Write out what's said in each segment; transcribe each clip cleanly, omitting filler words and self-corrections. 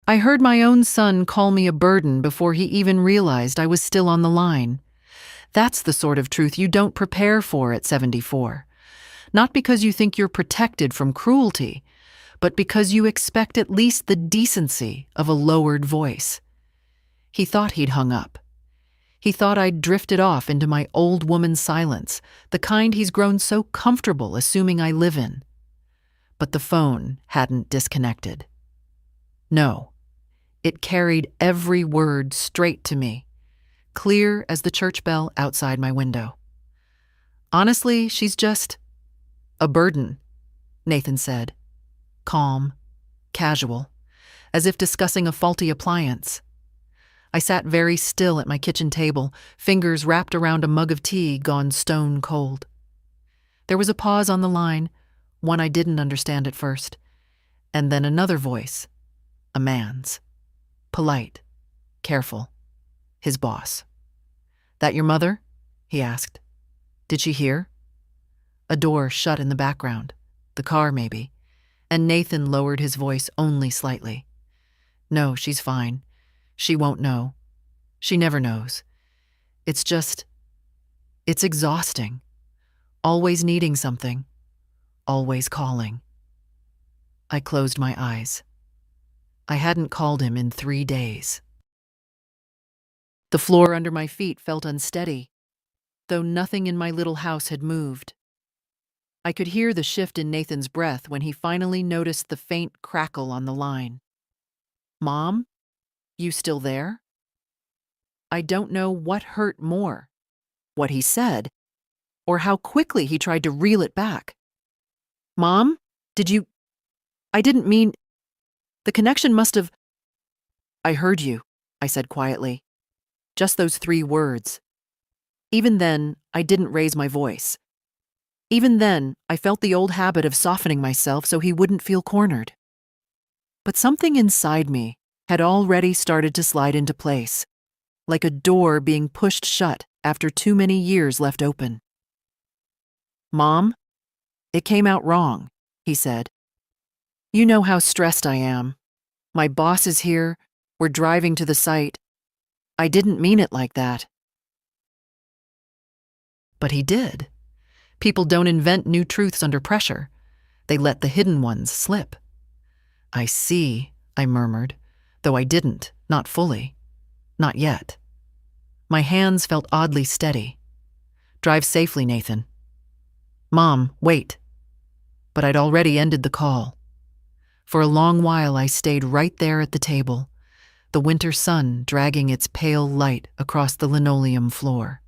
I heard my own son call me a burden before he even realized I was still on the line. That's the sort of truth you don't prepare for at 74. Not because you think you're protected from cruelty, but because you expect at least the decency of a lowered voice. He thought he'd hung up. He thought I'd drifted off into my old woman silence, the kind he's grown so comfortable assuming I live in. But the phone hadn't disconnected. No, it carried every word straight to me, clear as the church bell outside my window. Honestly, she's just a burden, Nathan said, calm, casual, as if discussing a faulty appliance. I sat very still at my kitchen table, fingers wrapped around a mug of tea gone stone cold. There was a pause on the line, one I didn't understand at first, and then another voice, a man's, polite, careful, his boss. "That your mother?" he asked. "Did she hear?" A door shut in the background, the car maybe, and Nathan lowered his voice only slightly. "No, she's fine. She won't know. She never knows. It's exhausting. Always needing something. Always calling." I closed my eyes. I hadn't called him in 3 days. The floor under my feet felt unsteady, though nothing in my little house had moved. I could hear the shift in Nathan's breath when he finally noticed the faint crackle on the line. "Mom? You still there?" I don't know what hurt more, what he said, or how quickly he tried to reel it back. "Mom? I didn't mean, the connection must have—" "I heard you," I said quietly. Just those 3 words. Even then, I didn't raise my voice. Even then, I felt the old habit of softening myself so he wouldn't feel cornered. But something inside me had already started to slide into place, like a door being pushed shut after too many years left open. "Mom, it came out wrong," he said. "You know how stressed I am. My boss is here. We're driving to the site. I didn't mean it like that." But he did. People don't invent new truths under pressure. They let the hidden ones slip. "I see," I murmured, though I didn't, not fully. Not yet. My hands felt oddly steady. "Drive safely, Nathan." "Mom, wait." But I'd already ended the call. For a long while I stayed right there at the table, the winter sun dragging its pale light across the linoleum floor.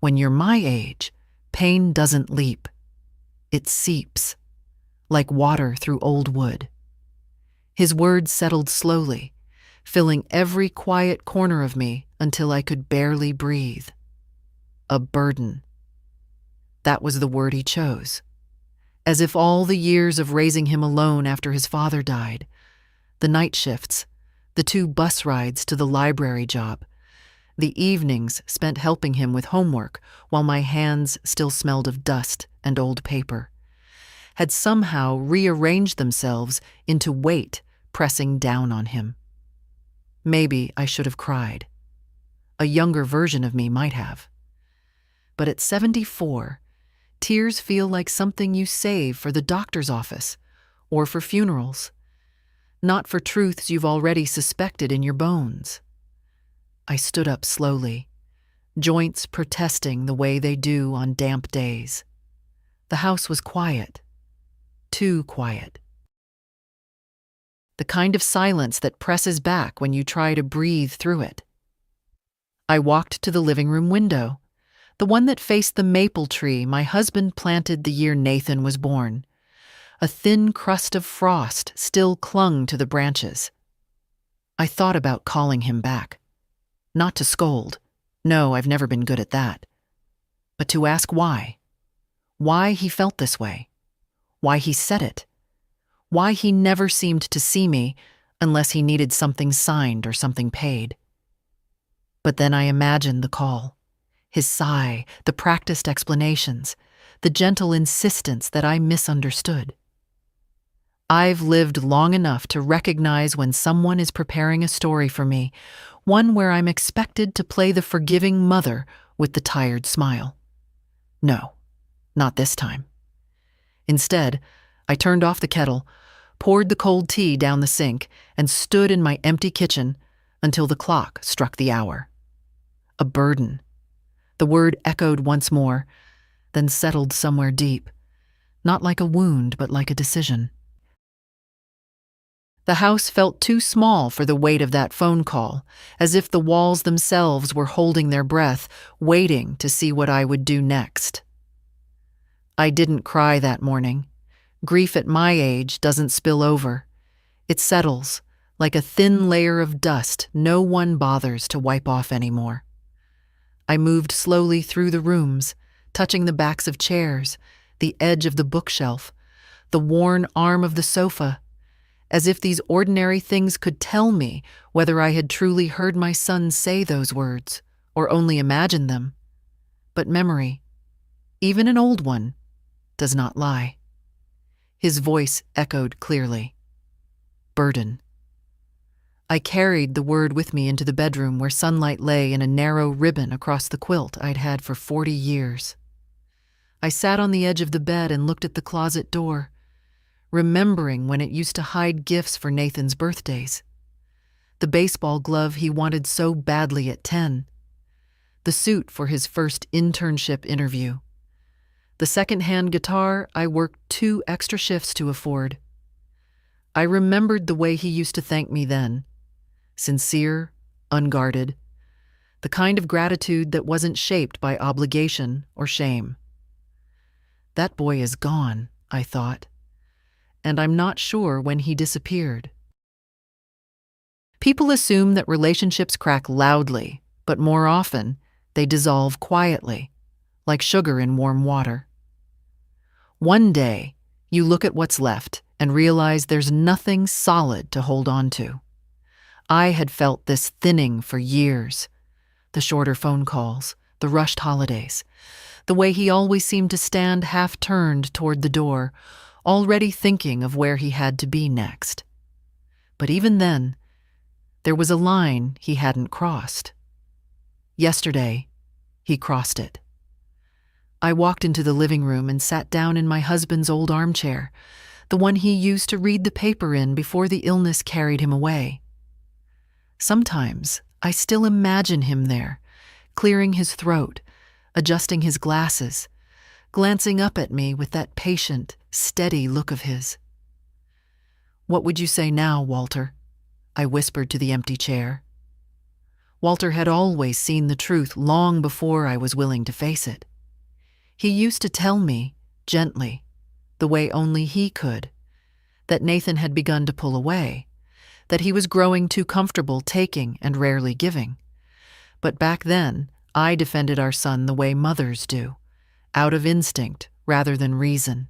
When you're my age, pain doesn't leap. It seeps, like water through old wood. His words settled slowly, filling every quiet corner of me until I could barely breathe. A burden. That was the word he chose. As if all the years of raising him alone after his father died, the night shifts, the 2 bus rides to the library job, the evenings spent helping him with homework while my hands still smelled of dust and old paper, had somehow rearranged themselves into weight pressing down on him. Maybe I should have cried. A younger version of me might have. But at 74, tears feel like something you save for the doctor's office or for funerals, not for truths you've already suspected in your bones. I stood up slowly, joints protesting the way they do on damp days. The house was quiet, too quiet. The kind of silence that presses back when you try to breathe through it. I walked to the living room window, the one that faced the maple tree my husband planted the year Nathan was born. A thin crust of frost still clung to the branches. I thought about calling him back. Not to scold. No, I've never been good at that. But to ask why. Why he felt this way. Why he said it. Why he never seemed to see me unless he needed something signed or something paid. But then I imagined the call. His sigh, the practiced explanations, the gentle insistence that I misunderstood. I've lived long enough to recognize when someone is preparing a story for me, one where I'm expected to play the forgiving mother with the tired smile. No, not this time. Instead, I turned off the kettle, poured the cold tea down the sink, and stood in my empty kitchen until the clock struck the hour. A burden. The word echoed once more, then settled somewhere deep, not like a wound, but like a decision. The house felt too small for the weight of that phone call, as if the walls themselves were holding their breath, waiting to see what I would do next. I didn't cry that morning. Grief at my age doesn't spill over. It settles, like a thin layer of dust no one bothers to wipe off anymore. I moved slowly through the rooms, touching the backs of chairs, the edge of the bookshelf, the worn arm of the sofa, as if these ordinary things could tell me whether I had truly heard my son say those words, or only imagined them. But memory, even an old one, does not lie. His voice echoed clearly. Burden. I carried the word with me into the bedroom where sunlight lay in a narrow ribbon across the quilt I'd had for 40 years. I sat on the edge of the bed and looked at the closet door, remembering when it used to hide gifts for Nathan's birthdays. The baseball glove he wanted so badly at 10. The suit for his first internship interview. The second-hand guitar I worked 2 extra shifts to afford. I remembered the way he used to thank me then. Sincere, unguarded. The kind of gratitude that wasn't shaped by obligation or shame. That boy is gone, I thought. And I'm not sure when he disappeared. People assume that relationships crack loudly, but more often, they dissolve quietly, like sugar in warm water. One day, you look at what's left and realize there's nothing solid to hold on to. I had felt this thinning for years. The shorter phone calls, the rushed holidays, the way he always seemed to stand half-turned toward the door, already thinking of where he had to be next. But even then, there was a line he hadn't crossed. Yesterday, he crossed it. I walked into the living room and sat down in my husband's old armchair, the one he used to read the paper in before the illness carried him away. Sometimes I still imagine him there, clearing his throat, adjusting his glasses, glancing up at me with that patient, steady look of his. "What would you say now, Walter?" I whispered to the empty chair. Walter had always seen the truth long before I was willing to face it. He used to tell me, gently, the way only he could, that Nathan had begun to pull away, that he was growing too comfortable taking and rarely giving. But back then, I defended our son the way mothers do, out of instinct rather than reason.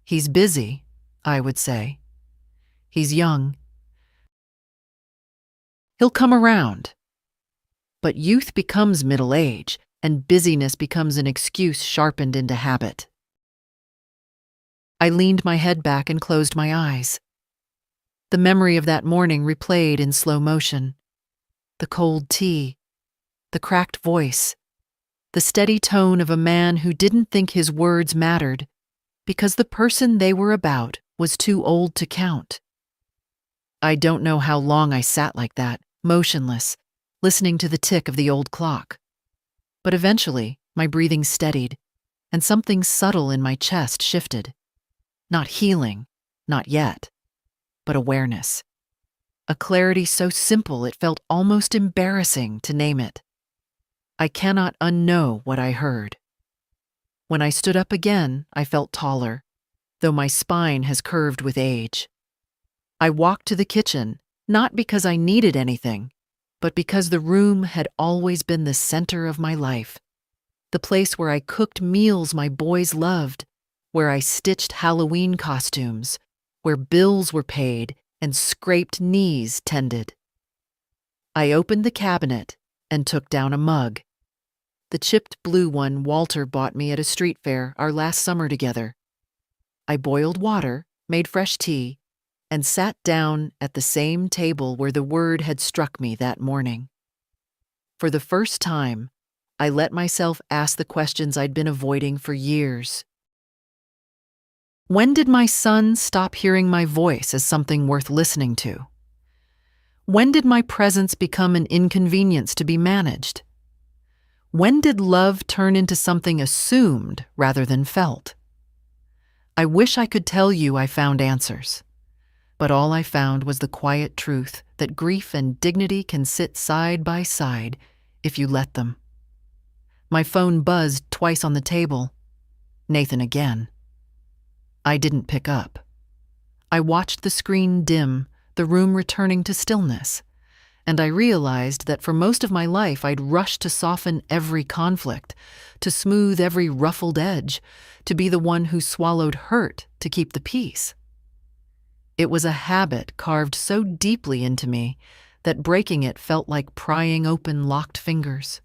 He's busy, I would say. He's young. He'll come around. But youth becomes middle age, and busyness becomes an excuse sharpened into habit. I leaned my head back and closed my eyes. The memory of that morning replayed in slow motion. The cold tea, the cracked voice, the steady tone of a man who didn't think his words mattered because the person they were about was too old to count. I don't know how long I sat like that, motionless, listening to the tick of the old clock. But eventually, my breathing steadied, and something subtle in my chest shifted. Not healing, not yet, but awareness. A clarity so simple it felt almost embarrassing to name it. I cannot unknow what I heard. When I stood up again, I felt taller, though my spine has curved with age. I walked to the kitchen, not because I needed anything, but because the room had always been the center of my life, the place where I cooked meals my boys loved, where I stitched Halloween costumes, where bills were paid and scraped knees tended. I opened the cabinet and took down a mug, the chipped blue one Walter bought me at a street fair our last summer together. I boiled water, made fresh tea, and sat down at the same table where the word had struck me that morning. For the first time, I let myself ask the questions I'd been avoiding for years. When did my son stop hearing my voice as something worth listening to? When did my presence become an inconvenience to be managed? When did love turn into something assumed rather than felt? I wish I could tell you I found answers, but all I found was the quiet truth that grief and dignity can sit side by side if you let them. My phone buzzed twice on the table. Nathan again. I didn't pick up. I watched the screen dim, the room returning to stillness, and I realized that for most of my life I'd rushed to soften every conflict, to smooth every ruffled edge, to be the one who swallowed hurt to keep the peace. It was a habit carved so deeply into me that breaking it felt like prying open locked fingers.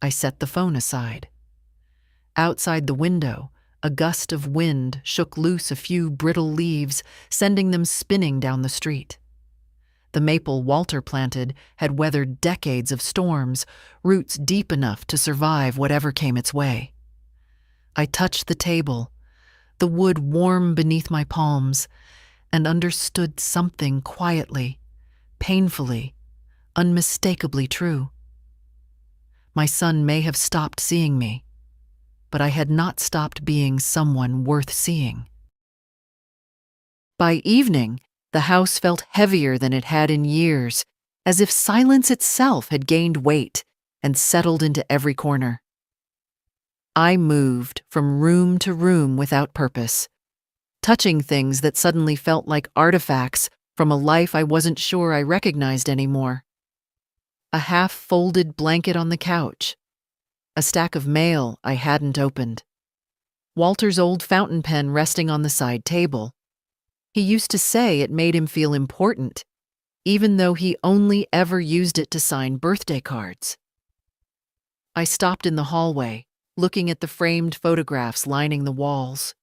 I set the phone aside. Outside the window, a gust of wind shook loose a few brittle leaves, sending them spinning down the street. The maple Walter planted had weathered decades of storms, roots deep enough to survive whatever came its way. I touched the table, the wood warm beneath my palms, and understood something quietly, painfully, unmistakably true. My son may have stopped seeing me, but I had not stopped being someone worth seeing. By evening, the house felt heavier than it had in years, as if silence itself had gained weight and settled into every corner. I moved from room to room without purpose, touching things that suddenly felt like artifacts from a life I wasn't sure I recognized anymore. A half-folded blanket on the couch, a stack of mail I hadn't opened, Walter's old fountain pen resting on the side table. He used to say it made him feel important, even though he only ever used it to sign birthday cards. I stopped in the hallway, looking at the framed photographs lining the walls.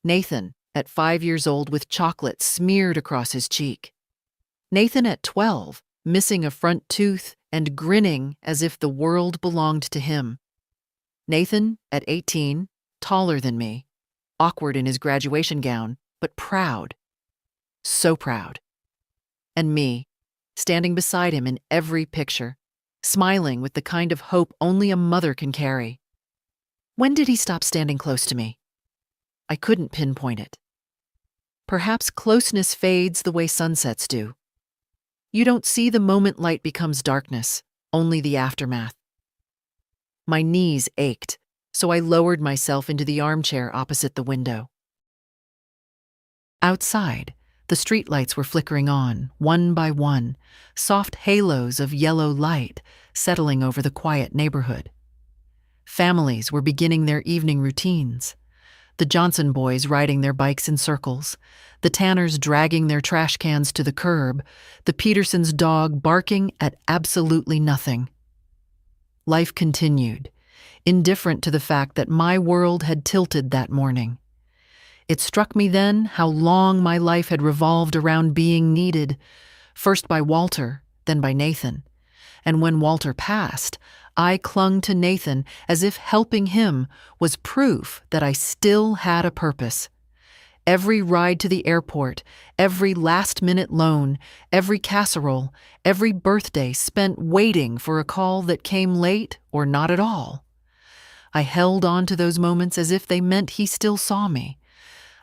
Nathan, at 5 years old with chocolate smeared across his cheek. Nathan at 12, missing a front tooth and grinning as if the world belonged to him. Nathan at 18, taller than me, awkward in his graduation gown, but proud. So proud. And me, standing beside him in every picture, smiling with the kind of hope only a mother can carry. When did he stop standing close to me? I couldn't pinpoint it. Perhaps closeness fades the way sunsets do. You don't see the moment light becomes darkness, only the aftermath. My knees ached, so I lowered myself into the armchair opposite the window. Outside, the streetlights were flickering on, one by one, soft halos of yellow light settling over the quiet neighborhood. Families were beginning their evening routines. The Johnson boys riding their bikes in circles, the Tanners dragging their trash cans to the curb, the Petersons' dog barking at absolutely nothing. Life continued, indifferent to the fact that my world had tilted that morning. It struck me then how long my life had revolved around being needed, first by Walter, then by Nathan. And when Walter passed, I clung to Nathan as if helping him was proof that I still had a purpose. Every ride to the airport, every last-minute loan, every casserole, every birthday spent waiting for a call that came late or not at all. I held on to those moments as if they meant he still saw me.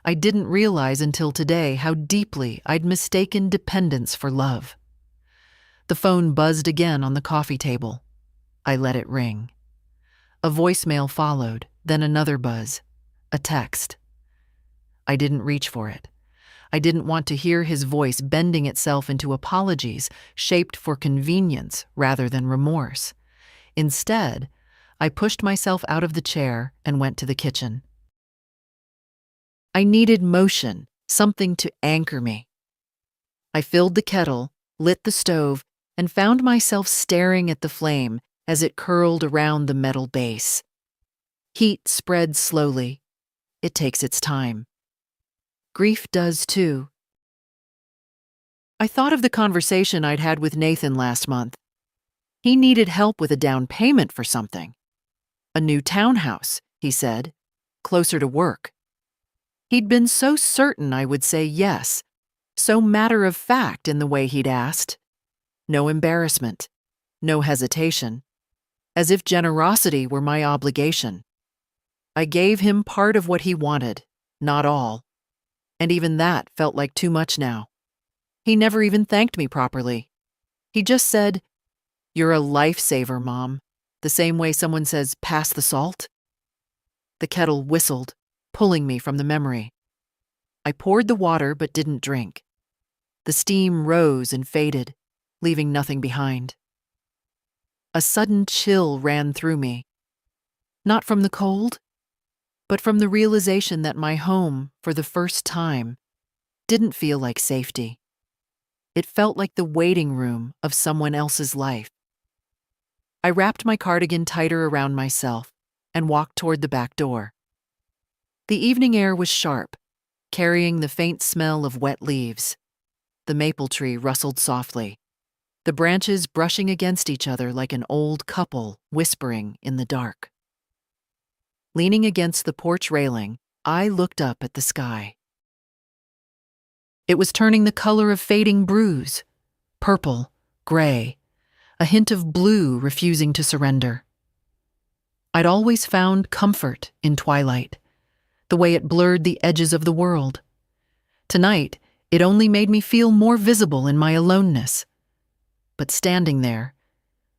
I didn't realize until today how deeply I'd mistaken dependence for love. The phone buzzed again on the coffee table. I let it ring. A voicemail followed, then another buzz. A text. I didn't reach for it. I didn't want to hear his voice bending itself into apologies shaped for convenience rather than remorse. Instead, I pushed myself out of the chair and went to the kitchen. I needed motion, something to anchor me. I filled the kettle, lit the stove, and found myself staring at the flame as it curled around the metal base. Heat spread slowly. It takes its time. Grief does too. I thought of the conversation I'd had with Nathan last month. He needed help with a down payment for something. A new townhouse, he said, closer to work. He'd been so certain I would say yes, so matter-of-fact in the way he'd asked. No embarrassment, no hesitation, as if generosity were my obligation. I gave him part of what he wanted, not all, and even that felt like too much now. He never even thanked me properly. He just said, "You're a lifesaver, Mom," the same way someone says, "Pass the salt." The kettle whistled, pulling me from the memory. I poured the water but didn't drink. The steam rose and faded, leaving nothing behind. A sudden chill ran through me. Not from the cold, but from the realization that my home, for the first time, didn't feel like safety. It felt like the waiting room of someone else's life. I wrapped my cardigan tighter around myself and walked toward the back door. The evening air was sharp, carrying the faint smell of wet leaves. The maple tree rustled softly, the branches brushing against each other like an old couple whispering in the dark. Leaning against the porch railing, I looked up at the sky. It was turning the color of fading bruise, purple, gray, a hint of blue refusing to surrender. I'd always found comfort in twilight, the way it blurred the edges of the world. Tonight, it only made me feel more visible in my aloneness. But standing there,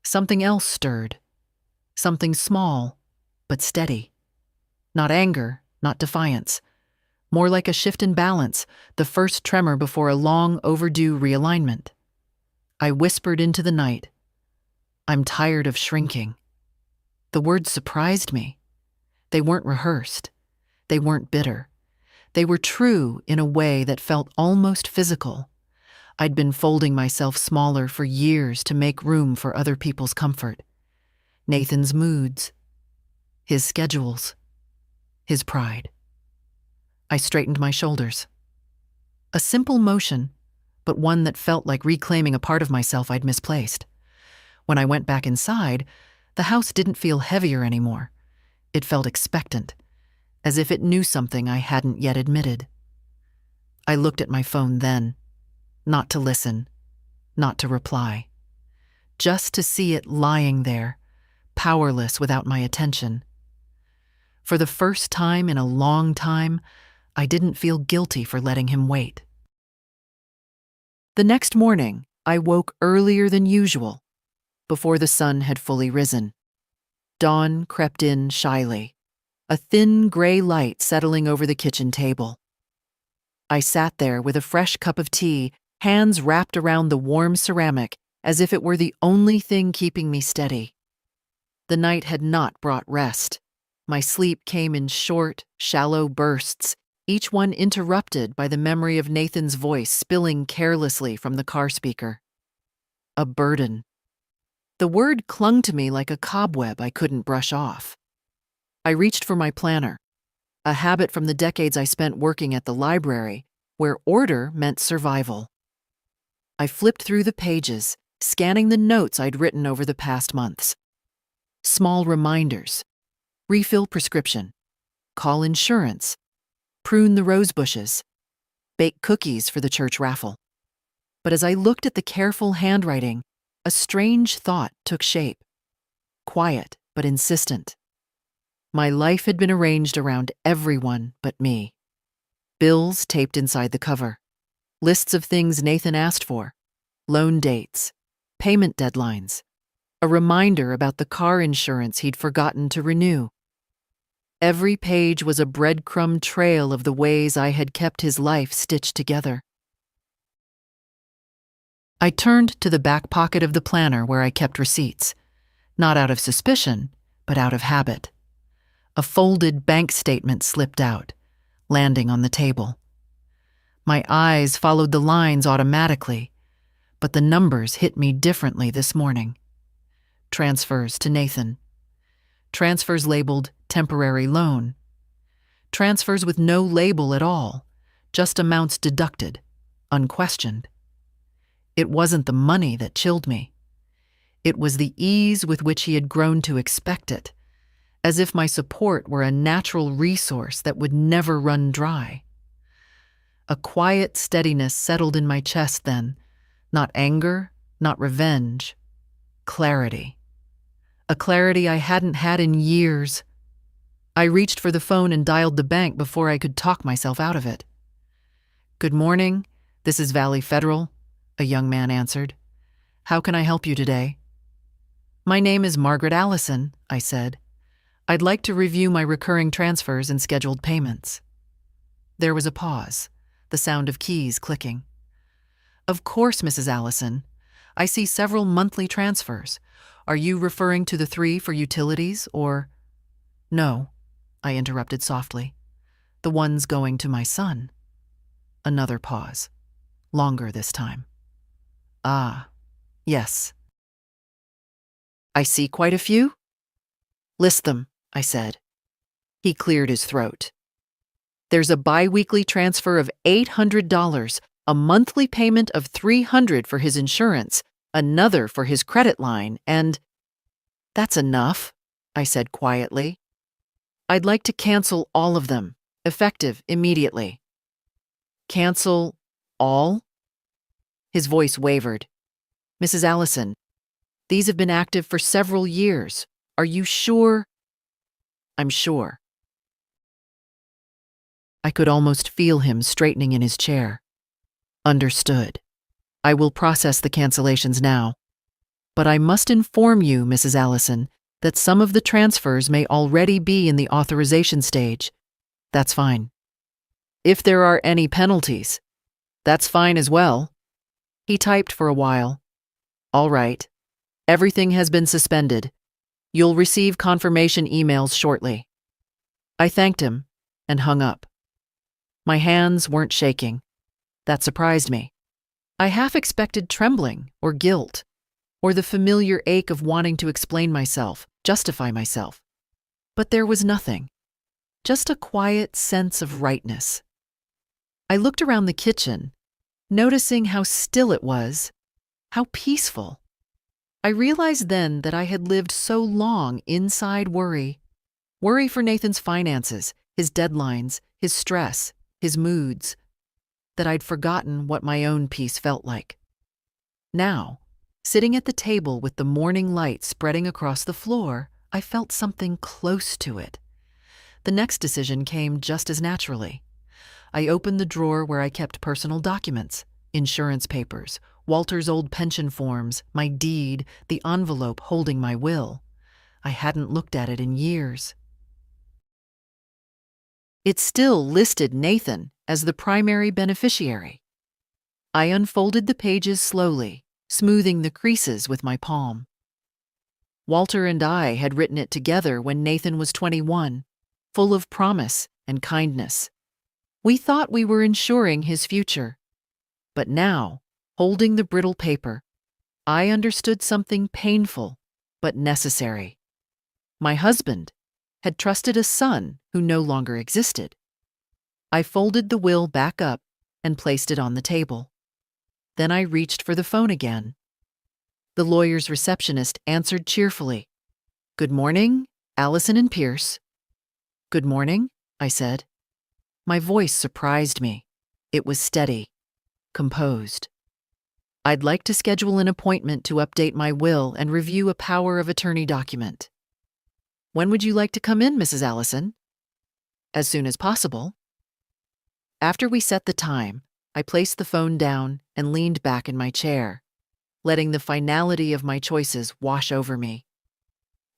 something else stirred, something small, but steady. Not anger, not defiance. More like a shift in balance, the first tremor before a long overdue realignment. I whispered into the night, "I'm tired of shrinking." The words surprised me. They weren't rehearsed. They weren't bitter. They were true in a way that felt almost physical. I'd been folding myself smaller for years to make room for other people's comfort. Nathan's moods, his schedules, his pride. I straightened my shoulders. A simple motion, but one that felt like reclaiming a part of myself I'd misplaced. When I went back inside, the house didn't feel heavier anymore. It felt expectant, as if it knew something I hadn't yet admitted. I looked at my phone then, not to listen, not to reply, just to see it lying there, powerless without my attention. For the first time in a long time, I didn't feel guilty for letting him wait. The next morning, I woke earlier than usual, before the sun had fully risen. Dawn crept in shyly, a thin gray light settling over the kitchen table. I sat there with a fresh cup of tea, hands wrapped around the warm ceramic as if it were the only thing keeping me steady. The night had not brought rest. My sleep came in short, shallow bursts, each one interrupted by the memory of Nathan's voice spilling carelessly from the car speaker. A burden. The word clung to me like a cobweb I couldn't brush off. I reached for my planner, a habit from the decades I spent working at the library, where order meant survival. I flipped through the pages, scanning the notes I'd written over the past months. Small reminders. Refill prescription. Call insurance. Prune the rose bushes. Bake cookies for the church raffle. But as I looked at the careful handwriting, a strange thought took shape. Quiet, but insistent. My life had been arranged around everyone but me. Bills taped inside the cover. Lists of things Nathan asked for. Loan dates. Payment deadlines. A reminder about the car insurance he'd forgotten to renew. Every page was a breadcrumb trail of the ways I had kept his life stitched together. I turned to the back pocket of the planner where I kept receipts, not out of suspicion, but out of habit. A folded bank statement slipped out, landing on the table. My eyes followed the lines automatically, but the numbers hit me differently this morning. Transfers to Nathan. Transfers labeled temporary loan. Transfers with no label at all. just amounts deducted, unquestioned. It wasn't the money that chilled me. It was the ease with which he had grown to expect it, as if my support were a natural resource that would never run dry. A quiet steadiness settled in my chest then, not anger, not revenge, clarity. A clarity I hadn't had in years. I reached for the phone and dialed the bank before I could talk myself out of it. "Good morning, this is Valley Federal," a young man answered. "How can I help you today?" "My name is Margaret Allison," I said. "I'd like to review my recurring transfers and scheduled payments." There was a pause, the sound of keys clicking. "Of course, Mrs. Allison. I see several monthly transfers. Are you referring to the 3 for utilities, or—" "No," I interrupted softly. "The ones going to my son." Another pause, longer this time. "Ah, yes. I see quite a few?" "List them," I said. He cleared his throat. "There's a bi-weekly transfer of $800, a monthly payment of $300 for his insurance, another for his credit line, and—" "That's enough," I said quietly. "I'd like to cancel all of them, effective immediately." "Cancel all?" His voice wavered. "Mrs. Allison, these have been active for several years. Are you sure?" "I'm sure." I could almost feel him straightening in his chair. "Understood. I will process the cancellations now. But I must inform you, Mrs. Allison, that some of the transfers may already be in the authorization stage. That's fine. If there are any penalties, that's fine as well." He typed for a while. "All right. Everything has been suspended. You'll receive confirmation emails shortly." I thanked him and hung up. My hands weren't shaking. That surprised me. I half expected trembling or guilt, or the familiar ache of wanting to explain myself, justify myself. But there was nothing, just a quiet sense of rightness. I looked around the kitchen, noticing how still it was, how peaceful. I realized then that I had lived so long inside worry. Worry for Nathan's finances, his deadlines, his stress, his moods, that I'd forgotten what my own peace felt like. Now, sitting at the table with the morning light spreading across the floor, I felt something close to it. The next decision came just as naturally. I opened the drawer where I kept personal documents, insurance papers, Walter's old pension forms, my deed, the envelope holding my will. I hadn't looked at it in years. It still listed Nathan as the primary beneficiary. I unfolded the pages slowly, smoothing the creases with my palm. Walter and I had written it together when Nathan was 21, full of promise and kindness. We thought we were ensuring his future. But now, holding the brittle paper, I understood something painful but necessary. My husband had trusted a son who no longer existed. I folded the will back up and placed it on the table. Then I reached for the phone again. The lawyer's receptionist answered cheerfully. "Good morning, Allison and Pierce." "Good morning," I said. My voice surprised me. It was steady, composed. "I'd like to schedule an appointment to update my will and review a power of attorney document." "When would you like to come in, Mrs. Allison?" "As soon as possible." After we set the time, I placed the phone down and leaned back in my chair, letting the finality of my choices wash over me.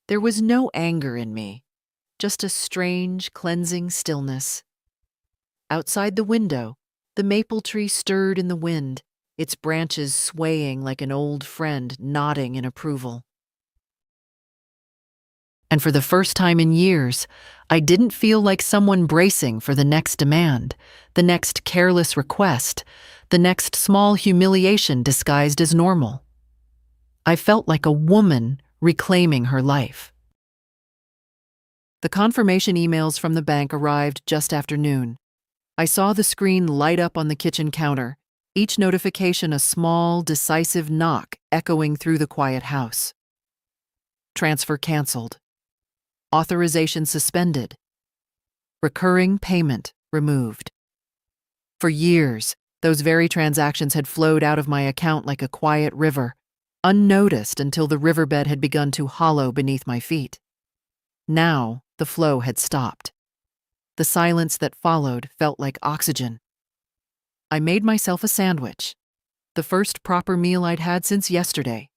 There was no anger in me, just a strange, cleansing stillness. Outside the window, the maple tree stirred in the wind, its branches swaying like an old friend nodding in approval. And for the first time in years, I didn't feel like someone bracing for the next demand, the next careless request, the next small humiliation disguised as normal. I felt like a woman reclaiming her life. The confirmation emails from the bank arrived just after noon. I saw the screen light up on the kitchen counter, each notification a small, decisive knock echoing through the quiet house. Transfer canceled. Authorization suspended. Recurring payment removed. For years, those very transactions had flowed out of my account like a quiet river, unnoticed until the riverbed had begun to hollow beneath my feet. Now, the flow had stopped. The silence that followed felt like oxygen. I made myself a sandwich, the first proper meal I'd had since yesterday,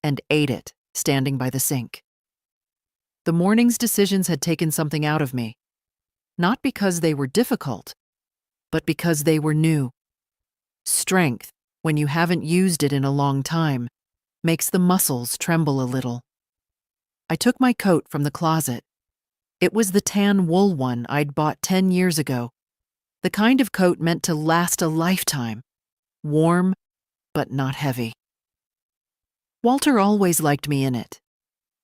and ate it, standing by the sink. The morning's decisions had taken something out of me, not because they were difficult, but because they were new. Strength, when you haven't used it in a long time, makes the muscles tremble a little. I took my coat from the closet. It was the tan wool one I'd bought 10 years ago, the kind of coat meant to last a lifetime, warm but not heavy. Walter always liked me in it.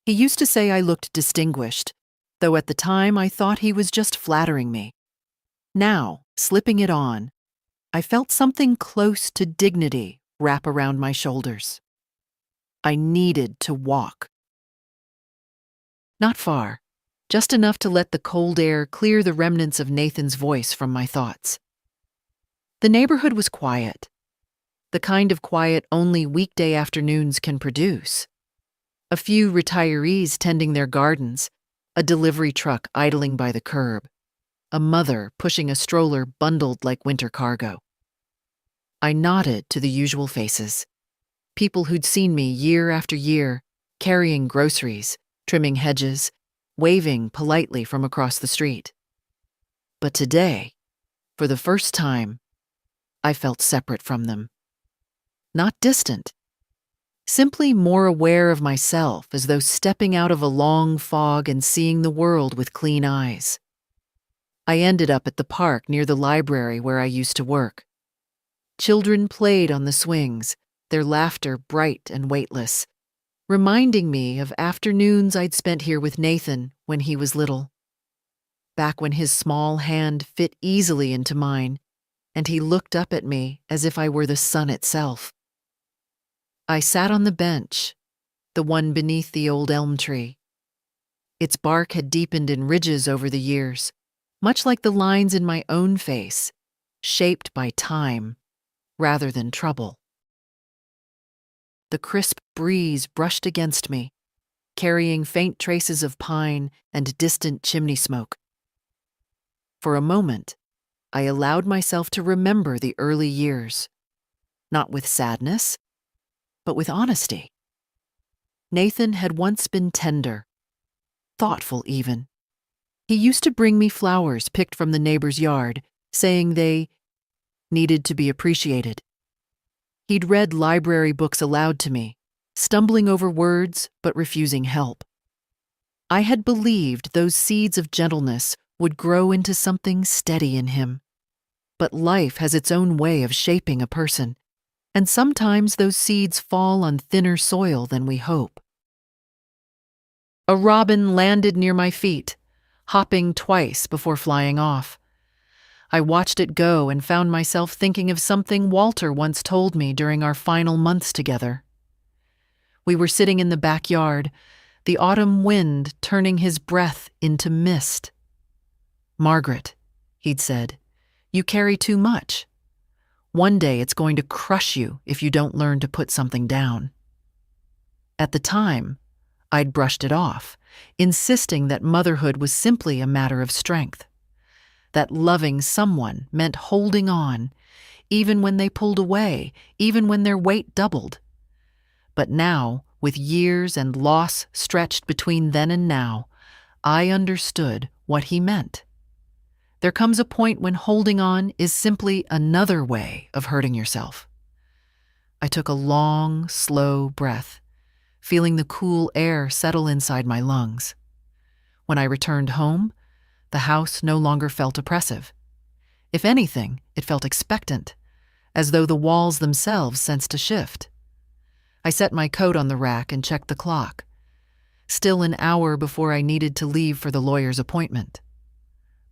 He used to say I looked distinguished, though at the time I thought he was just flattering me. Now, slipping it on, I felt something close to dignity wrap around my shoulders. I needed to walk. Not far, just enough to let the cold air clear the remnants of Nathan's voice from my thoughts. The neighborhood was quiet, the kind of quiet only weekday afternoons can produce. A few retirees tending their gardens, a delivery truck idling by the curb, a mother pushing a stroller bundled like winter cargo. I nodded to the usual faces, people who'd seen me year after year, carrying groceries, trimming hedges, waving politely from across the street. But today, for the first time, I felt separate from them. Not distant, simply more aware of myself, as though stepping out of a long fog and seeing the world with clean eyes. I ended up at the park near the library where I used to work. Children played on the swings, their laughter bright and weightless, reminding me of afternoons I'd spent here with Nathan when he was little. Back when his small hand fit easily into mine, and he looked up at me as if I were the sun itself. I sat on the bench, the one beneath the old elm tree. Its bark had deepened in ridges over the years, much like the lines in my own face, shaped by time rather than trouble. The crisp breeze brushed against me, carrying faint traces of pine and distant chimney smoke. For a moment, I allowed myself to remember the early years, not with sadness, but with honesty. Nathan had once been tender, thoughtful even. He used to bring me flowers picked from the neighbor's yard, saying they needed to be appreciated. He'd read library books aloud to me, stumbling over words but refusing help. I had believed those seeds of gentleness would grow into something steady in him. But life has its own way of shaping a person, and sometimes those seeds fall on thinner soil than we hope. A robin landed near my feet, hopping twice before flying off. I watched it go and found myself thinking of something Walter once told me during our final months together. We were sitting in the backyard, the autumn wind turning his breath into mist. "Margaret," he'd said, "you carry too much. One day it's going to crush you if you don't learn to put something down." At the time, I'd brushed it off, insisting that motherhood was simply a matter of strength, that loving someone meant holding on, even when they pulled away, even when their weight doubled. But now, with years and loss stretched between then and now, I understood what he meant. There comes a point when holding on is simply another way of hurting yourself. I took a long, slow breath, feeling the cool air settle inside my lungs. When I returned home, the house no longer felt oppressive. If anything, it felt expectant, as though the walls themselves sensed a shift. I set my coat on the rack and checked the clock. Still an hour before I needed to leave for the lawyer's appointment.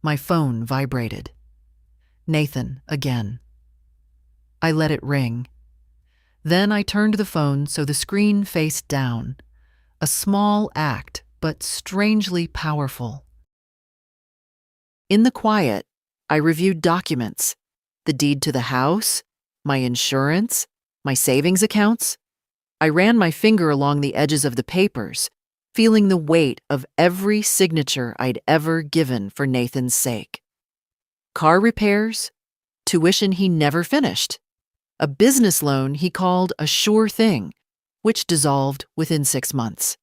My phone vibrated. Nathan again. I let it ring. Then I turned the phone so the screen faced down. A small act, but strangely powerful. In the quiet, I reviewed documents, the deed to the house, my insurance, my savings accounts. I ran my finger along the edges of the papers, feeling the weight of every signature I'd ever given for Nathan's sake. Car repairs, tuition he never finished, a business loan he called a sure thing, which dissolved within 6 months.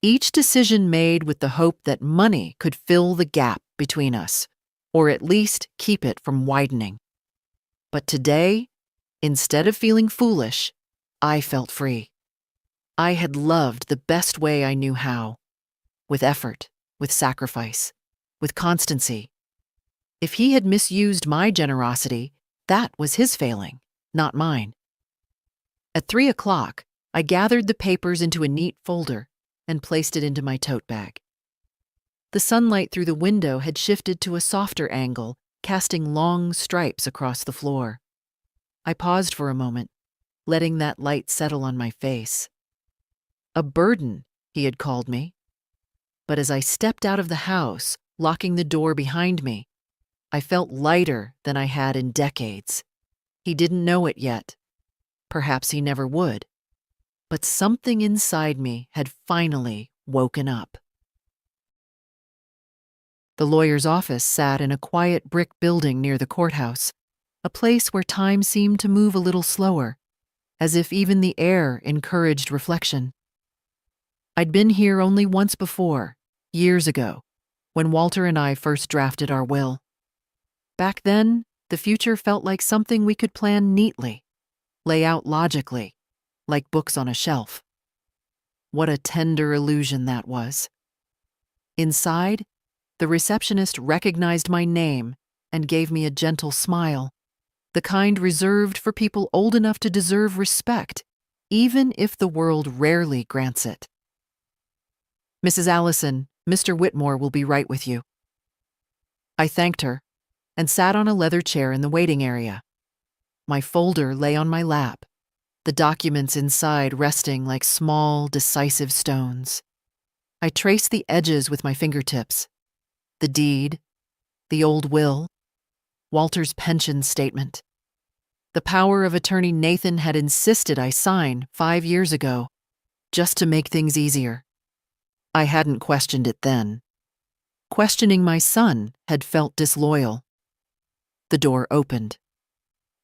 Each decision made with the hope that money could fill the gap between us, or at least keep it from widening. But today, instead of feeling foolish, I felt free. I had loved the best way I knew how, with effort, with sacrifice, with constancy. If he had misused my generosity, that was his failing, not mine. At 3 o'clock, I gathered the papers into a neat folder and placed it into my tote bag. The sunlight through the window had shifted to a softer angle, casting long stripes across the floor. I paused for a moment, letting that light settle on my face. A burden, he had called me. But as I stepped out of the house, locking the door behind me, I felt lighter than I had in decades. He didn't know it yet. Perhaps he never would. But something inside me had finally woken up. The lawyer's office sat in a quiet brick building near the courthouse, a place where time seemed to move a little slower, as if even the air encouraged reflection. I'd been here only once before, years ago, when Walter and I first drafted our will. Back then, the future felt like something we could plan neatly, lay out logically, like books on a shelf. What a tender illusion that was. Inside, the receptionist recognized my name and gave me a gentle smile, the kind reserved for people old enough to deserve respect, even if the world rarely grants it. "Mrs. Allison, Mr. Whitmore will be right with you." I thanked her and sat on a leather chair in the waiting area. My folder lay on my lap, the documents inside resting like small, decisive stones. I traced the edges with my fingertips. The deed, the old will, Walter's pension statement. The power of attorney Nathan had insisted I sign 5 years ago, just to make things easier. I hadn't questioned it then. Questioning my son had felt disloyal. The door opened.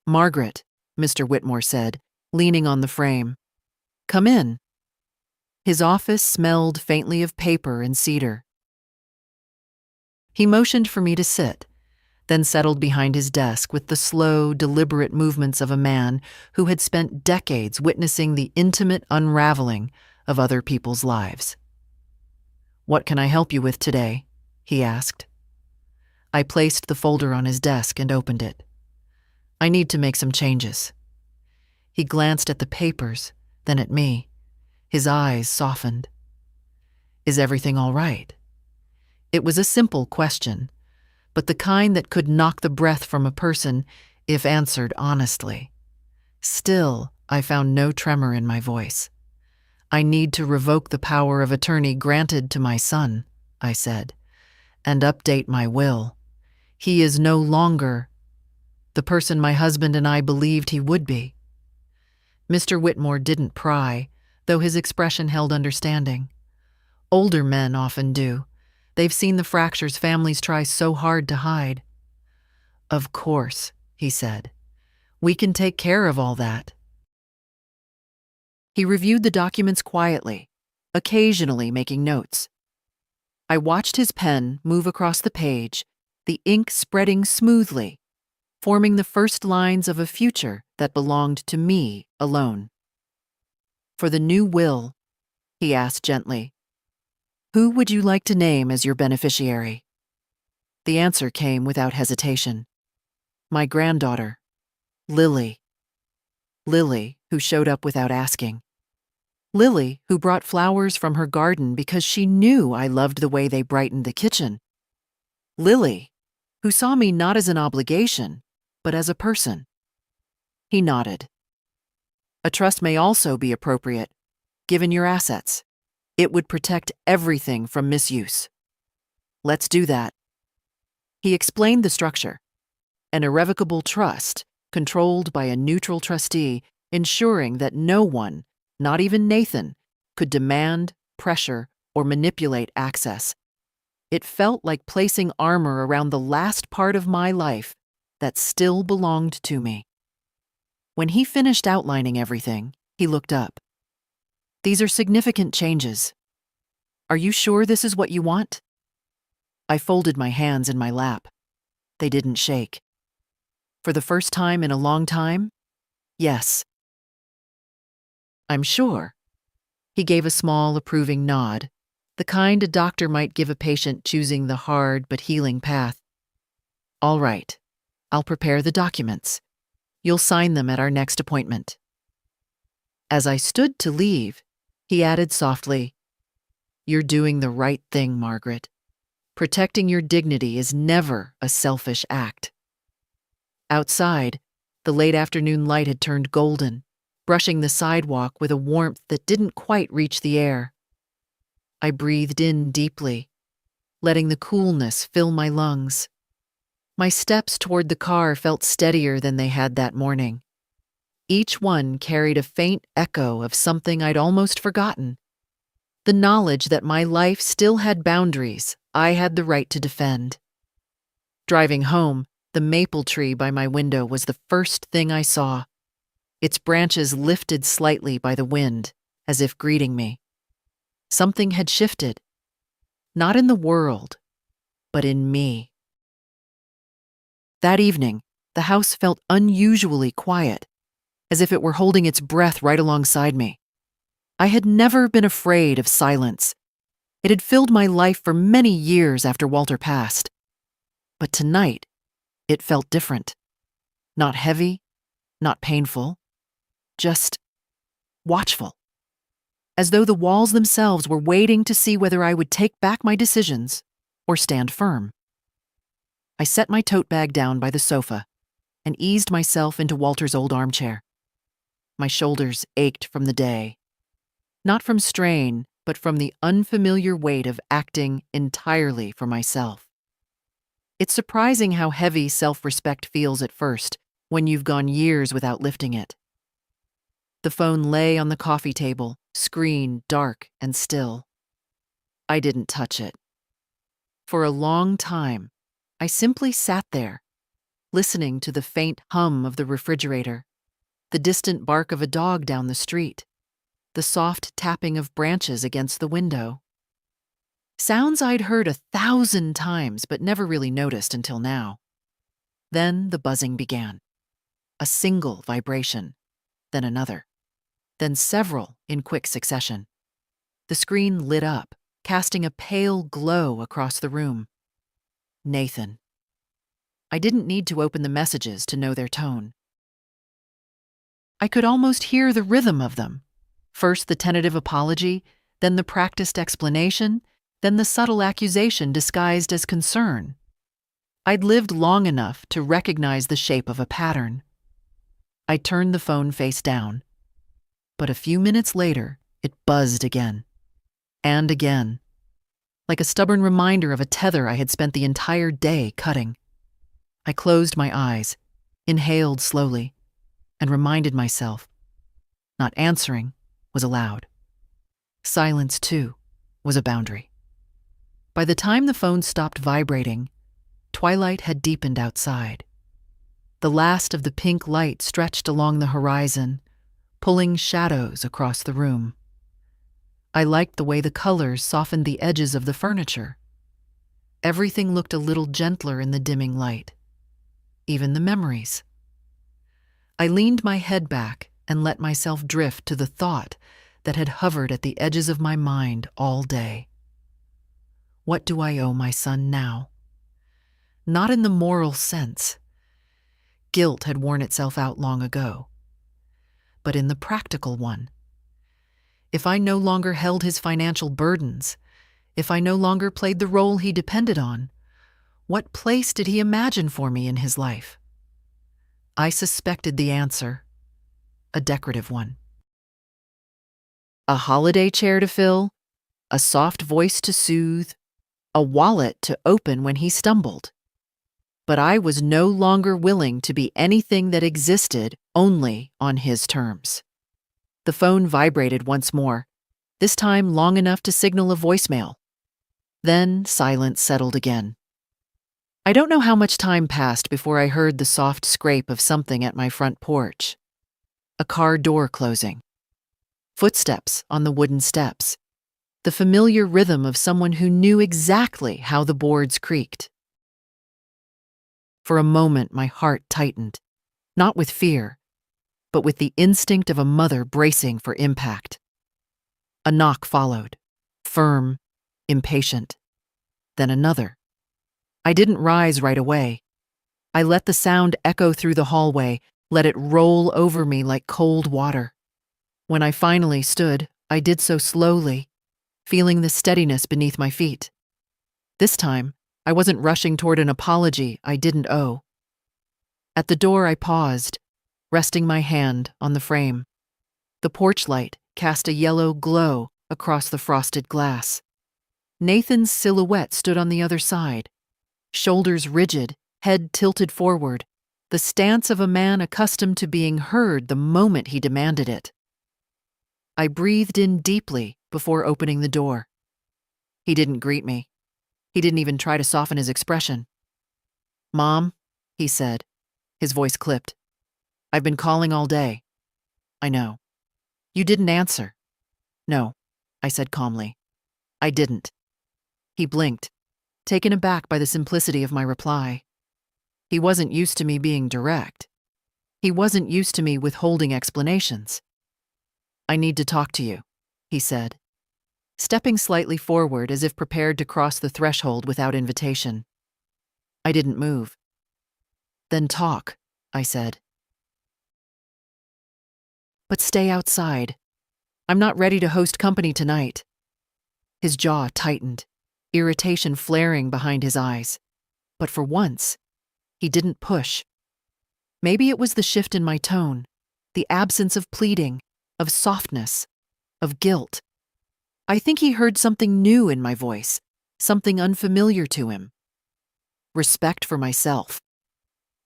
"Margaret," Mr. Whitmore said, leaning on the frame. "Come in." His office smelled faintly of paper and cedar. He motioned for me to sit, then settled behind his desk with the slow, deliberate movements of a man who had spent decades witnessing the intimate unraveling of other people's lives. "What can I help you with today?" he asked. I placed the folder on his desk and opened it. "I need to make some changes." He glanced at the papers, then at me. His eyes softened. "Is everything all right?" It was a simple question, but the kind that could knock the breath from a person if answered honestly. Still, I found no tremor in my voice. "I need to revoke the power of attorney granted to my son," I said, "and update my will. He is no longer the person my husband and I believed he would be." Mr. Whitmore didn't pry, though his expression held understanding. Older men often do. They've seen the fractures families try so hard to hide. "Of course," he said. "We can take care of all that." He reviewed the documents quietly, occasionally making notes. I watched his pen move across the page, the ink spreading smoothly, forming the first lines of a future that belonged to me alone. "For the new will," he asked gently, "who would you like to name as your beneficiary?" The answer came without hesitation. "My granddaughter, Lily." Lily, who showed up without asking. Lily, who brought flowers from her garden because she knew I loved the way they brightened the kitchen. Lily, who saw me not as an obligation, but as a person. He nodded. A trust may also be appropriate, given your assets. It would protect everything from misuse. Let's do that. He explained the structure. An irrevocable trust, controlled by a neutral trustee, ensuring that no one, not even Nathan, could demand, pressure, or manipulate access. It felt like placing armor around the last part of my life that still belonged to me. When he finished outlining everything, he looked up. These are significant changes. Are you sure this is what you want? I folded my hands in my lap. They didn't shake. For the first time in a long time, yes. I'm sure. He gave a small, approving nod, the kind a doctor might give a patient choosing the hard but healing path. All right, I'll prepare the documents. You'll sign them at our next appointment. As I stood to leave, he added softly, You're doing the right thing, Margaret. Protecting your dignity is never a selfish act. Outside, the late afternoon light had turned golden, brushing the sidewalk with a warmth that didn't quite reach the air. I breathed in deeply, letting the coolness fill my lungs. My steps toward the car felt steadier than they had that morning. Each one carried a faint echo of something I'd almost forgotten. The knowledge that my life still had boundaries I had the right to defend. Driving home, the maple tree by my window was the first thing I saw. Its branches lifted slightly by the wind, as if greeting me. Something had shifted. Not in the world, but in me. That evening, the house felt unusually quiet, as if it were holding its breath right alongside me. I had never been afraid of silence. It had filled my life for many years after Walter passed. But tonight, it felt different. Not heavy, not painful, just watchful. As though the walls themselves were waiting to see whether I would take back my decisions or stand firm. I set my tote bag down by the sofa and eased myself into Walter's old armchair. My shoulders ached from the day. Not from strain, but from the unfamiliar weight of acting entirely for myself. It's surprising how heavy self-respect feels at first when you've gone years without lifting it. The phone lay on the coffee table, screen dark and still. I didn't touch it. For a long time, I simply sat there, listening to the faint hum of the refrigerator, the distant bark of a dog down the street, the soft tapping of branches against the window. Sounds I'd heard 1,000 times but never really noticed until now. Then the buzzing began. A single vibration, then another, then several in quick succession. The screen lit up, casting a pale glow across the room. Nathan. I didn't need to open the messages to know their tone. I could almost hear the rhythm of them. First the tentative apology, then the practiced explanation, then the subtle accusation disguised as concern. I'd lived long enough to recognize the shape of a pattern. I turned the phone face down. But a few minutes later, it buzzed again. And again. Like a stubborn reminder of a tether I had spent the entire day cutting. I closed my eyes, inhaled slowly, and reminded myself, not answering was allowed. Silence, too, was a boundary. By the time the phone stopped vibrating, twilight had deepened outside. The last of the pink light stretched along the horizon, pulling shadows across the room. I liked the way the colors softened the edges of the furniture. Everything looked a little gentler in the dimming light. Even the memories. I leaned my head back and let myself drift to the thought that had hovered at the edges of my mind all day. What do I owe my son now? Not in the moral sense. Guilt had worn itself out long ago. But in the practical one. If I no longer held his financial burdens, if I no longer played the role he depended on, what place did he imagine for me in his life? I suspected the answer, a decorative one. A holiday chair to fill, a soft voice to soothe, a wallet to open when he stumbled. But I was no longer willing to be anything that existed only on his terms. The phone vibrated once more, this time long enough to signal a voicemail. Then silence settled again. I don't know how much time passed before I heard the soft scrape of something at my front porch. A car door closing. Footsteps on the wooden steps. The familiar rhythm of someone who knew exactly how the boards creaked. For a moment, my heart tightened, not with fear, but with the instinct of a mother bracing for impact. A knock followed, firm, impatient. Then another. I didn't rise right away. I let the sound echo through the hallway, let it roll over me like cold water. When I finally stood, I did so slowly, feeling the steadiness beneath my feet. This time, I wasn't rushing toward an apology I didn't owe. At the door, I paused, resting my hand on the frame. The porch light cast a yellow glow across the frosted glass. Nathan's silhouette stood on the other side, shoulders rigid, head tilted forward, the stance of a man accustomed to being heard the moment he demanded it. I breathed in deeply before opening the door. He didn't greet me. He didn't even try to soften his expression. "Mom," he said, his voice clipped. "I've been calling all day." "I know." "You didn't answer." "No," I said calmly. "I didn't." He blinked, taken aback by the simplicity of my reply. He wasn't used to me being direct. He wasn't used to me withholding explanations. "I need to talk to you," he said, stepping slightly forward as if prepared to cross the threshold without invitation. I didn't move. "Then talk," I said. "But stay outside. I'm not ready to host company tonight." His jaw tightened, irritation flaring behind his eyes. But for once, he didn't push. Maybe it was the shift in my tone, the absence of pleading, of softness, of guilt. I think he heard something new in my voice, something unfamiliar to him. Respect for myself.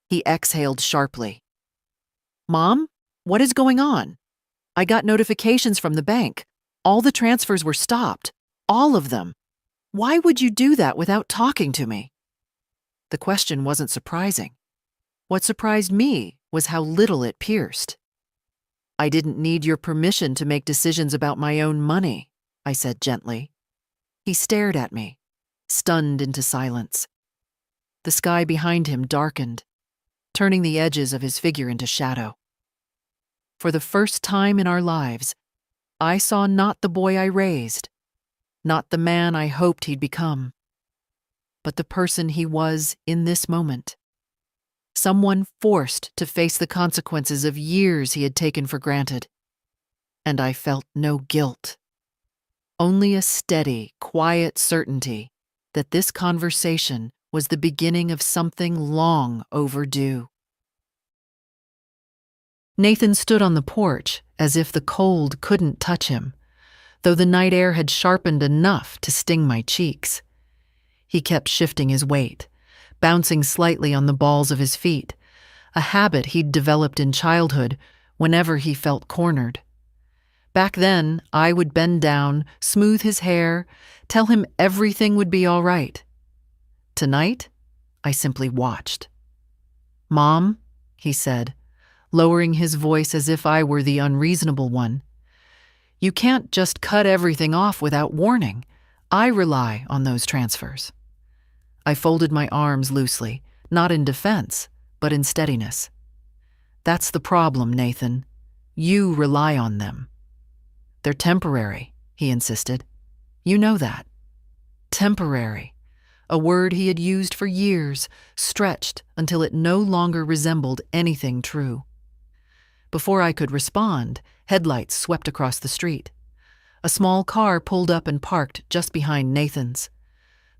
He exhaled sharply. "Mom, what is going on? I got notifications from the bank. All the transfers were stopped. All of them. Why would you do that without talking to me?" The question wasn't surprising. What surprised me was how little it pierced. "I didn't need your permission to make decisions about my own money," I said gently. He stared at me, stunned into silence. The sky behind him darkened, turning the edges of his figure into shadow. For the first time in our lives, I saw not the boy I raised, not the man I hoped he'd become, but the person he was in this moment. Someone forced to face the consequences of years he had taken for granted. And I felt no guilt. Only a steady, quiet certainty that this conversation was the beginning of something long overdue. Nathan stood on the porch as if the cold couldn't touch him, though the night air had sharpened enough to sting my cheeks. He kept shifting his weight, bouncing slightly on the balls of his feet, a habit he'd developed in childhood whenever he felt cornered. Back then, I would bend down, smooth his hair, tell him everything would be all right. Tonight, I simply watched. "Mom," he said, lowering his voice as if I were the unreasonable one, "you can't just cut everything off without warning. I rely on those transfers." I folded my arms loosely, not in defense, but in steadiness. "That's the problem, Nathan. You rely on them." "They're temporary," he insisted. "You know that." Temporary, a word he had used for years, stretched until it no longer resembled anything true. Before I could respond, headlights swept across the street. A small car pulled up and parked just behind Nathan's.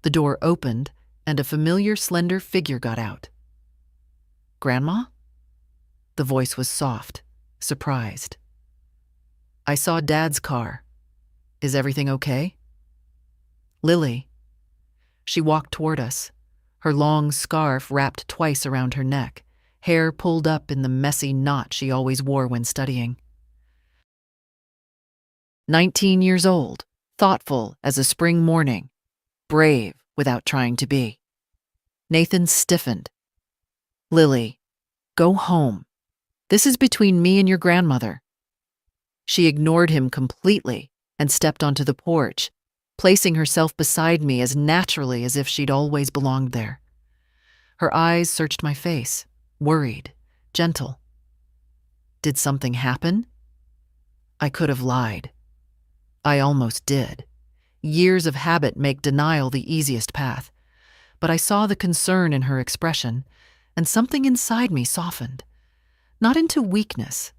The door opened, and a familiar slender figure got out. "Grandma?" The voice was soft, surprised. I saw Dad's car. Is everything okay? Lily. She walked toward us, her long scarf wrapped twice around her neck, hair pulled up in the messy knot she always wore when studying. 19 years old, thoughtful as a spring morning, brave without trying to be. Nathan stiffened. Lily, go home. This is between me and your grandmother. She ignored him completely and stepped onto the porch, placing herself beside me as naturally as if she'd always belonged there. Her eyes searched my face, worried, gentle. Did something happen? I could have lied. I almost did. Years of habit make denial the easiest path. But I saw the concern in her expression, and something inside me softened. Not into weakness,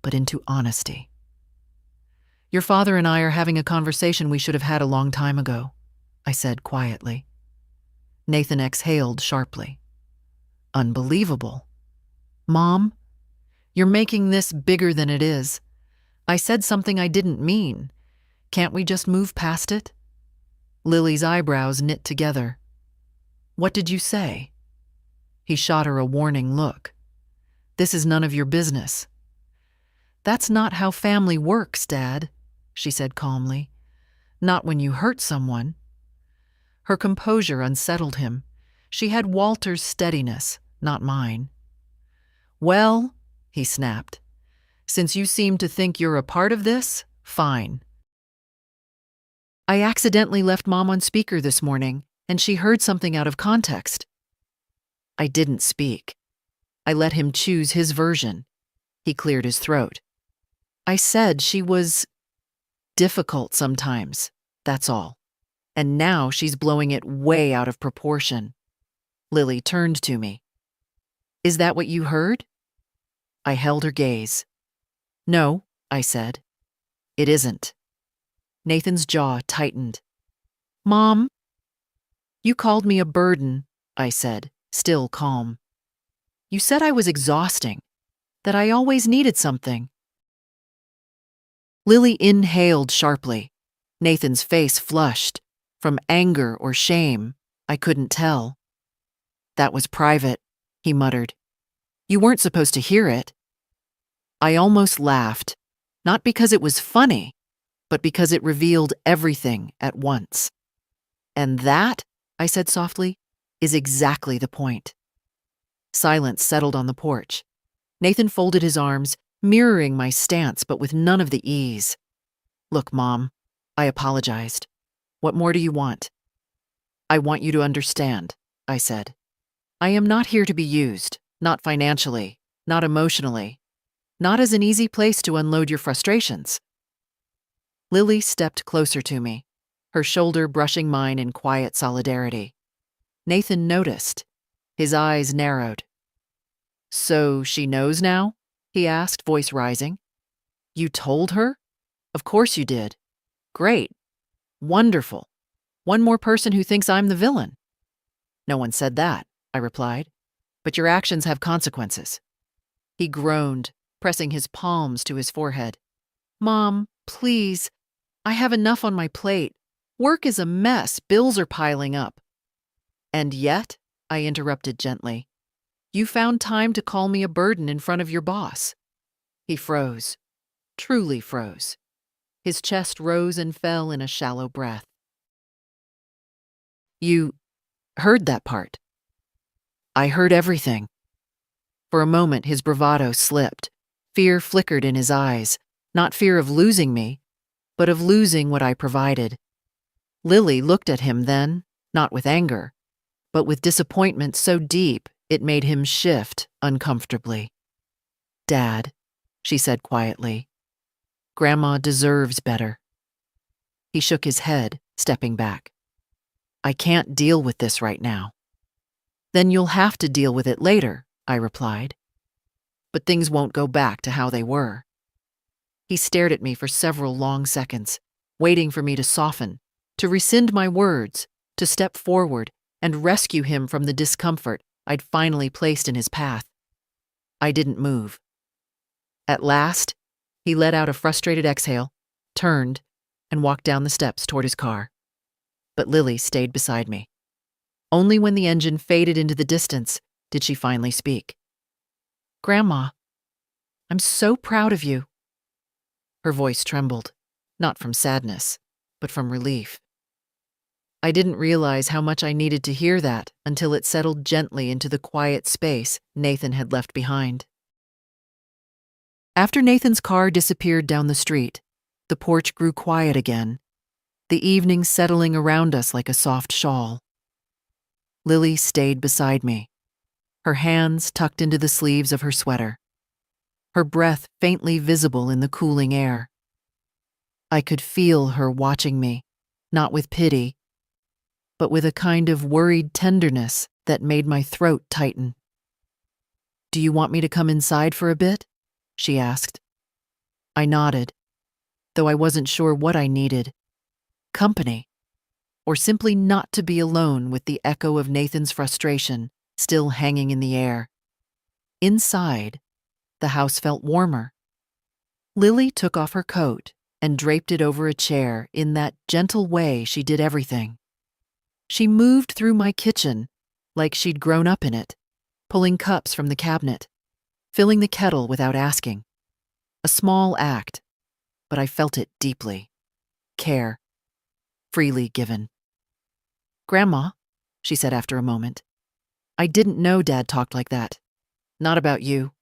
but into honesty. Your father and I are having a conversation we should have had a long time ago, I said quietly. Nathan exhaled sharply. Unbelievable. Mom, you're making this bigger than it is. I said something I didn't mean. Can't we just move past it? Lily's eyebrows knit together. What did you say? He shot her a warning look. This is none of your business. That's not how family works, Dad, she said calmly. Not when you hurt someone. Her composure unsettled him. She had Walter's steadiness, not mine. Well, he snapped, since you seem to think you're a part of this, fine. I accidentally left Mom on speaker this morning, and she heard something out of context. I didn't speak. I let him choose his version. He cleared his throat. I said she was difficult sometimes, that's all. And now she's blowing it way out of proportion. Lily turned to me. Is that what you heard? I held her gaze. No, I said. It isn't. Nathan's jaw tightened. Mom, you called me a burden, I said, still calm. You said I was exhausting, that I always needed something. Lily inhaled sharply. Nathan's face flushed. From anger or shame, I couldn't tell. That was private, he muttered. You weren't supposed to hear it. I almost laughed, not because it was funny, but because it revealed everything at once. And that, I said softly, is exactly the point. Silence settled on the porch. Nathan folded his arms, mirroring my stance but with none of the ease. Look, Mom, I apologized. What more do you want? I want you to understand, I said. I am not here to be used, not financially, not emotionally, not as an easy place to unload your frustrations. Lily stepped closer to me, her shoulder brushing mine in quiet solidarity. Nathan noticed. His eyes narrowed. So she knows now? He asked, voice rising. You told her? Of course you did. Great. Wonderful. One more person who thinks I'm the villain. No one said that, I replied. But your actions have consequences. He groaned, pressing his palms to his forehead. Mom, please. I have enough on my plate. Work is a mess. Bills are piling up. And yet, I interrupted gently, you found time to call me a burden in front of your boss. He froze, truly froze. His chest rose and fell in a shallow breath. You heard that part. I heard everything. For a moment, his bravado slipped. Fear flickered in his eyes, not fear of losing me, but of losing what I provided. Lily looked at him then, not with anger, but with disappointment so deep it made him shift uncomfortably. Dad, she said quietly, Grandma deserves better. He shook his head, stepping back. I can't deal with this right now. Then you'll have to deal with it later, I replied. But things won't go back to how they were. He stared at me for several long seconds, waiting for me to soften, to rescind my words, to step forward and rescue him from the discomfort I'd finally placed in his path. I didn't move. At last, he let out a frustrated exhale, turned, and walked down the steps toward his car. But Lily stayed beside me. Only when the engine faded into the distance did she finally speak. "Grandma, I'm so proud of you." Her voice trembled, not from sadness, but from relief. I didn't realize how much I needed to hear that until it settled gently into the quiet space Nathan had left behind. After Nathan's car disappeared down the street, the porch grew quiet again, the evening settling around us like a soft shawl. Lily stayed beside me, her hands tucked into the sleeves of her sweater, her breath faintly visible in the cooling air. I could feel her watching me, not with pity, but with a kind of worried tenderness that made my throat tighten. "Do you want me to come inside for a bit?" she asked. I nodded, though I wasn't sure what I needed: company, or simply not to be alone with the echo of Nathan's frustration still hanging in the air. Inside, the house felt warmer. Lily took off her coat and draped it over a chair in that gentle way she did everything. She moved through my kitchen like she'd grown up in it, pulling cups from the cabinet, filling the kettle without asking. A small act, but I felt it deeply. Care, freely given. "Grandma," she said after a moment, "I didn't know Dad talked like that. Not about you."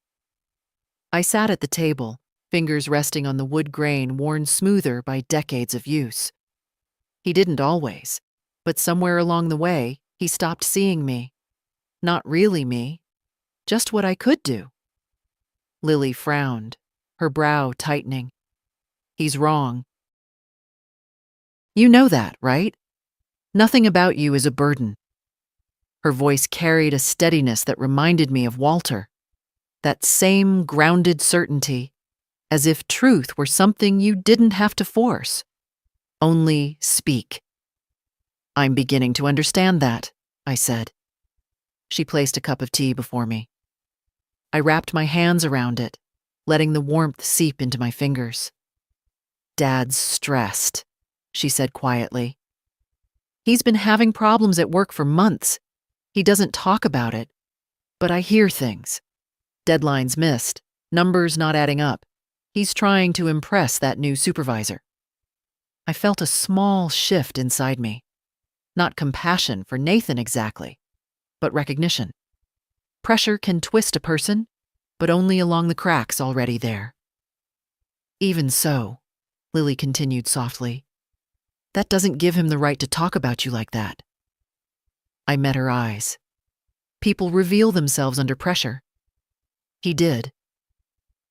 I sat at the table, fingers resting on the wood grain worn smoother by decades of use. He didn't always, but somewhere along the way, he stopped seeing me. Not really me, just what I could do. Lily frowned, her brow tightening. "He's wrong. You know that, right? Nothing about you is a burden." Her voice carried a steadiness that reminded me of Walter. That same grounded certainty, as if truth were something you didn't have to force. Only speak. "I'm beginning to understand that," I said. She placed a cup of tea before me. I wrapped my hands around it, letting the warmth seep into my fingers. "Dad's stressed," she said quietly. "He's been having problems at work for months. He doesn't talk about it, but I hear things. Deadlines missed, numbers not adding up. He's trying to impress that new supervisor." I felt a small shift inside me. Not compassion for Nathan exactly, but recognition. Pressure can twist a person, but only along the cracks already there. "Even so," Lily continued softly, "that doesn't give him the right to talk about you like that." I met her eyes. People reveal themselves under pressure. He did.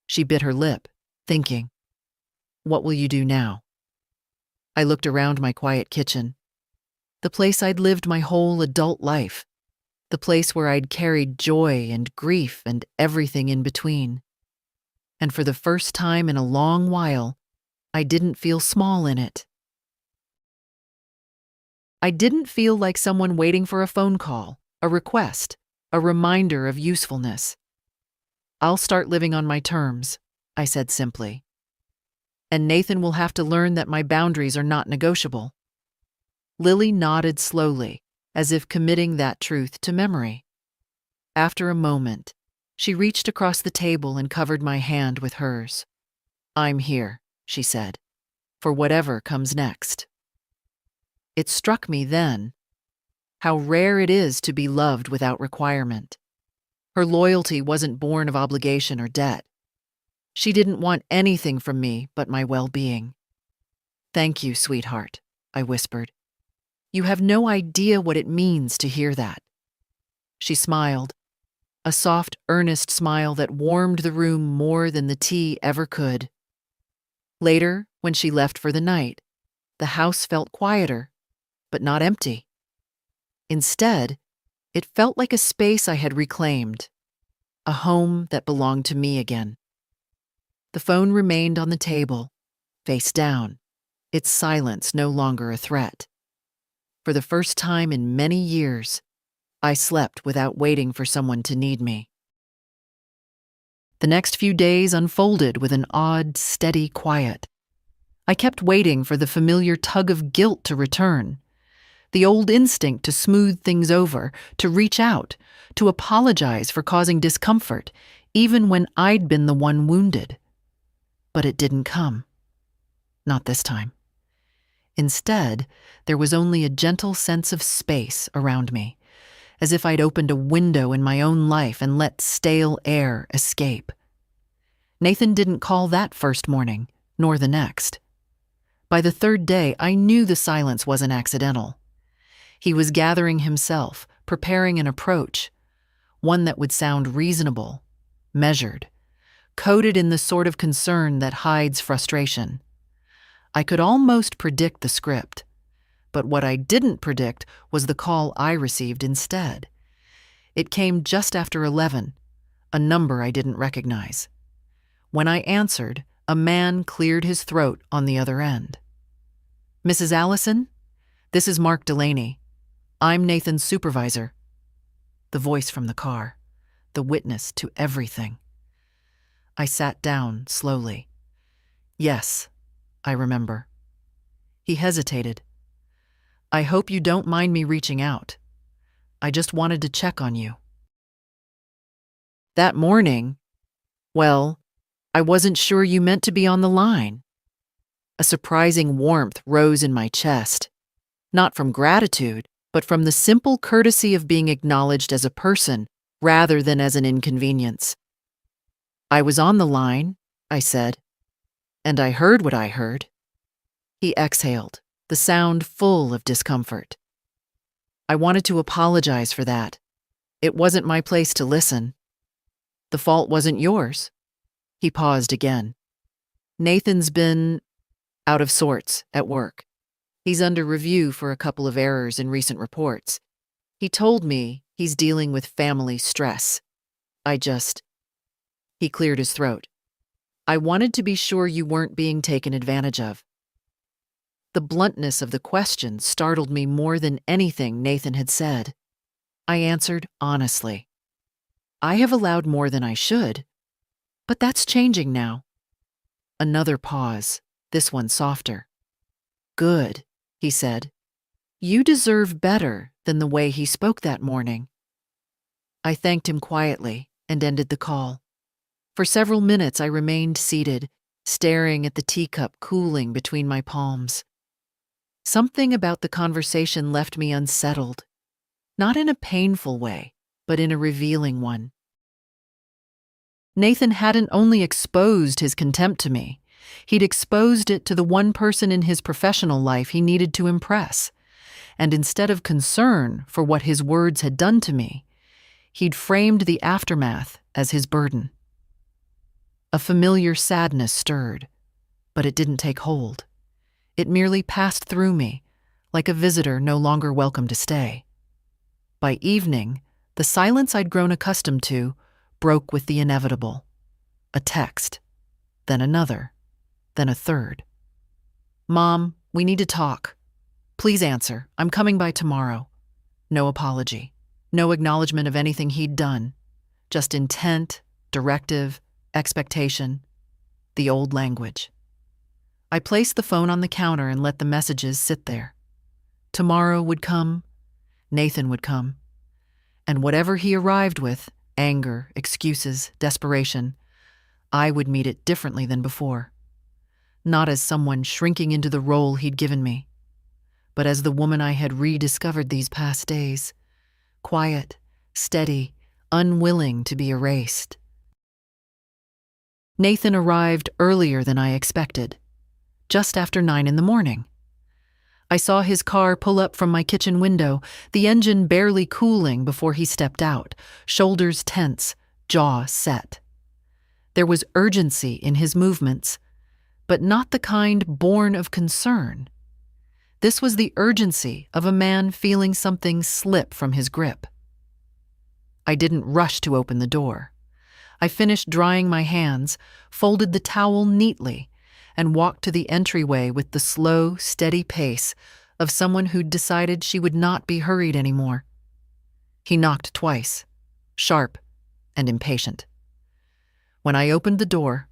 She bit her lip, thinking, "What will you do now?" I looked around my quiet kitchen. The place I'd lived my whole adult life. The place where I'd carried joy and grief and everything in between. And for the first time in a long while, I didn't feel small in it. I didn't feel like someone waiting for a phone call, a request, a reminder of usefulness. "I'll start living on my terms," I said simply. "And Nathan will have to learn that my boundaries are not negotiable." Lily nodded slowly, as if committing that truth to memory. After a moment, she reached across the table and covered my hand with hers. "I'm here," she said, "for whatever comes next." It struck me then how rare it is to be loved without requirement. Her loyalty wasn't born of obligation or debt. She didn't want anything from me but my well-being. "Thank you, sweetheart," I whispered. "You have no idea what it means to hear that." She smiled, a soft, earnest smile that warmed the room more than the tea ever could. Later, when she left for the night, the house felt quieter, but not empty. Instead, it felt like a space I had reclaimed, a home that belonged to me again. The phone remained on the table, face down, its silence no longer a threat. For the first time in many years, I slept without waiting for someone to need me. The next few days unfolded with an odd, steady quiet. I kept waiting for the familiar tug of guilt to return, the old instinct to smooth things over, to reach out, to apologize for causing discomfort, even when I'd been the one wounded. But it didn't come. Not this time. Instead, there was only a gentle sense of space around me, as if I'd opened a window in my own life and let stale air escape. Nathan didn't call that first morning, nor the next. By the third day, I knew the silence wasn't accidental. He was gathering himself, preparing an approach, one that would sound reasonable, measured, coded in the sort of concern that hides frustration. I could almost predict the script, but what I didn't predict was the call I received instead. It came just after 11, a number I didn't recognize. When I answered, a man cleared his throat on the other end. "Mrs. Allison? This is Mark Delaney. I'm Nathan's supervisor." The voice from the car, the witness to everything. I sat down slowly. "Yes, I remember." He hesitated. "I hope you don't mind me reaching out. I just wanted to check on you." That morning, well, I wasn't sure you meant to be on the line. A surprising warmth rose in my chest, not from gratitude, but from the simple courtesy of being acknowledged as a person rather than as an inconvenience. "I was on the line," I said, "and I heard what I heard." He exhaled, the sound full of discomfort. "I wanted to apologize for that. It wasn't my place to listen." "The fault wasn't yours." He paused again. "Nathan's been out of sorts at work. He's under review for a couple of errors in recent reports. He told me he's dealing with family stress. He cleared his throat. "I wanted to be sure you weren't being taken advantage of." The bluntness of the question startled me more than anything Nathan had said. I answered honestly. "I have allowed more than I should, but that's changing now." Another pause, this one softer. "Good," he said. "You deserve better than the way he spoke that morning." I thanked him quietly and ended the call. For several minutes I remained seated, staring at the teacup cooling between my palms. Something about the conversation left me unsettled, not in a painful way, but in a revealing one. Nathan hadn't only exposed his contempt to me, he'd exposed it to the one person in his professional life he needed to impress. And instead of concern for what his words had done to me, he'd framed the aftermath as his burden. A familiar sadness stirred, but it didn't take hold. It merely passed through me, like a visitor no longer welcome to stay. By evening, the silence I'd grown accustomed to broke with the inevitable. A text, then another, then a third. "Mom, we need to talk. Please answer. I'm coming by tomorrow." No apology, no acknowledgement of anything he'd done, just intent, directive, expectation, the old language. I placed the phone on the counter and let the messages sit there. Tomorrow would come, Nathan would come, and whatever he arrived with, anger, excuses, desperation, I would meet it differently than before. Not as someone shrinking into the role he'd given me, but as the woman I had rediscovered these past days, quiet, steady, unwilling to be erased. Nathan arrived earlier than I expected, just after 9 in the morning. I saw his car pull up from my kitchen window, the engine barely cooling before he stepped out, shoulders tense, jaw set. There was urgency in his movements, but not the kind born of concern. This was the urgency of a man feeling something slip from his grip. I didn't rush to open the door. I finished drying my hands, folded the towel neatly, and walked to the entryway with the slow, steady pace of someone who'd decided she would not be hurried anymore. He knocked twice, sharp and impatient. When I opened the door,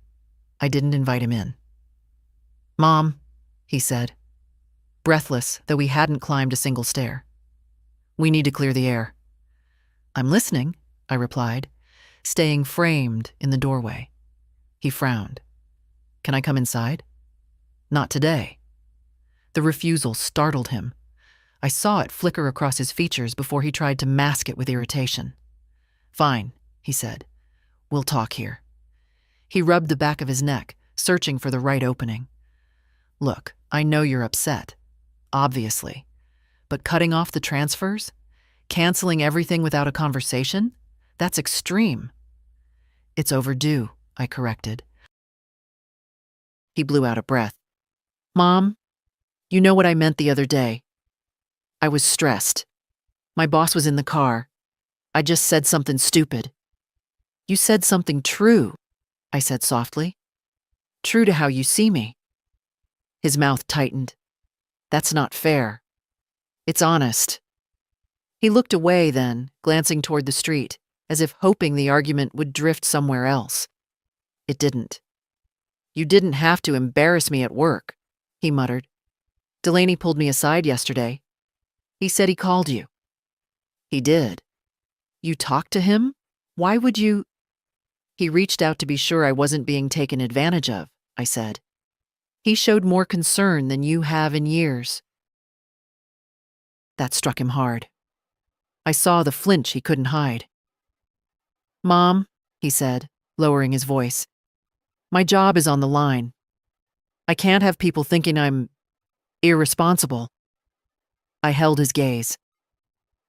I didn't invite him in. "Mom," he said, breathless, though he hadn't climbed a single stair. "We need to clear the air." "I'm listening," I replied, staying framed in the doorway. He frowned. "Can I come inside?" "Not today." The refusal startled him. I saw it flicker across his features before he tried to mask it with irritation. "Fine," he said. "We'll talk here." He rubbed the back of his neck, searching for the right opening. "Look, I know you're upset, obviously, but cutting off the transfers? Canceling everything without a conversation? That's extreme." "It's overdue," I corrected. He blew out a breath. "Mom, you know what I meant the other day. I was stressed. My boss was in the car. I just said something stupid." "You said something true," I said softly. "True to how you see me." His mouth tightened. "That's not fair. It's honest." He looked away then, glancing toward the street, as if hoping the argument would drift somewhere else. It didn't. "You didn't have to embarrass me at work," he muttered. "Delaney pulled me aside yesterday. He said he called you." "He did." "You talked to him? Why would you—" "He reached out to be sure I wasn't being taken advantage of," I said. "He showed more concern than you have in years." That struck him hard. I saw the flinch he couldn't hide. "Mom," he said, lowering his voice, "my job is on the line. I can't have people thinking I'm irresponsible." I held his gaze.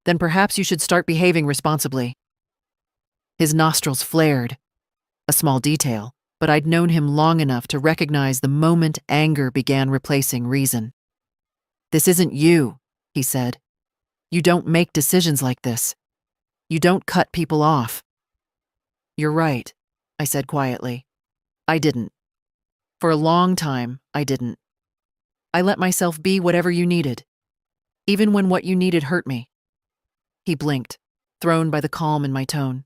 "Then perhaps you should start behaving responsibly." His nostrils flared. A small detail, but I'd known him long enough to recognize the moment anger began replacing reason. "This isn't you," he said. "You don't make decisions like this. You don't cut people off." "You're right," I said quietly. "I didn't. For a long time, I didn't. I let myself be whatever you needed, even when what you needed hurt me." He blinked, thrown by the calm in my tone.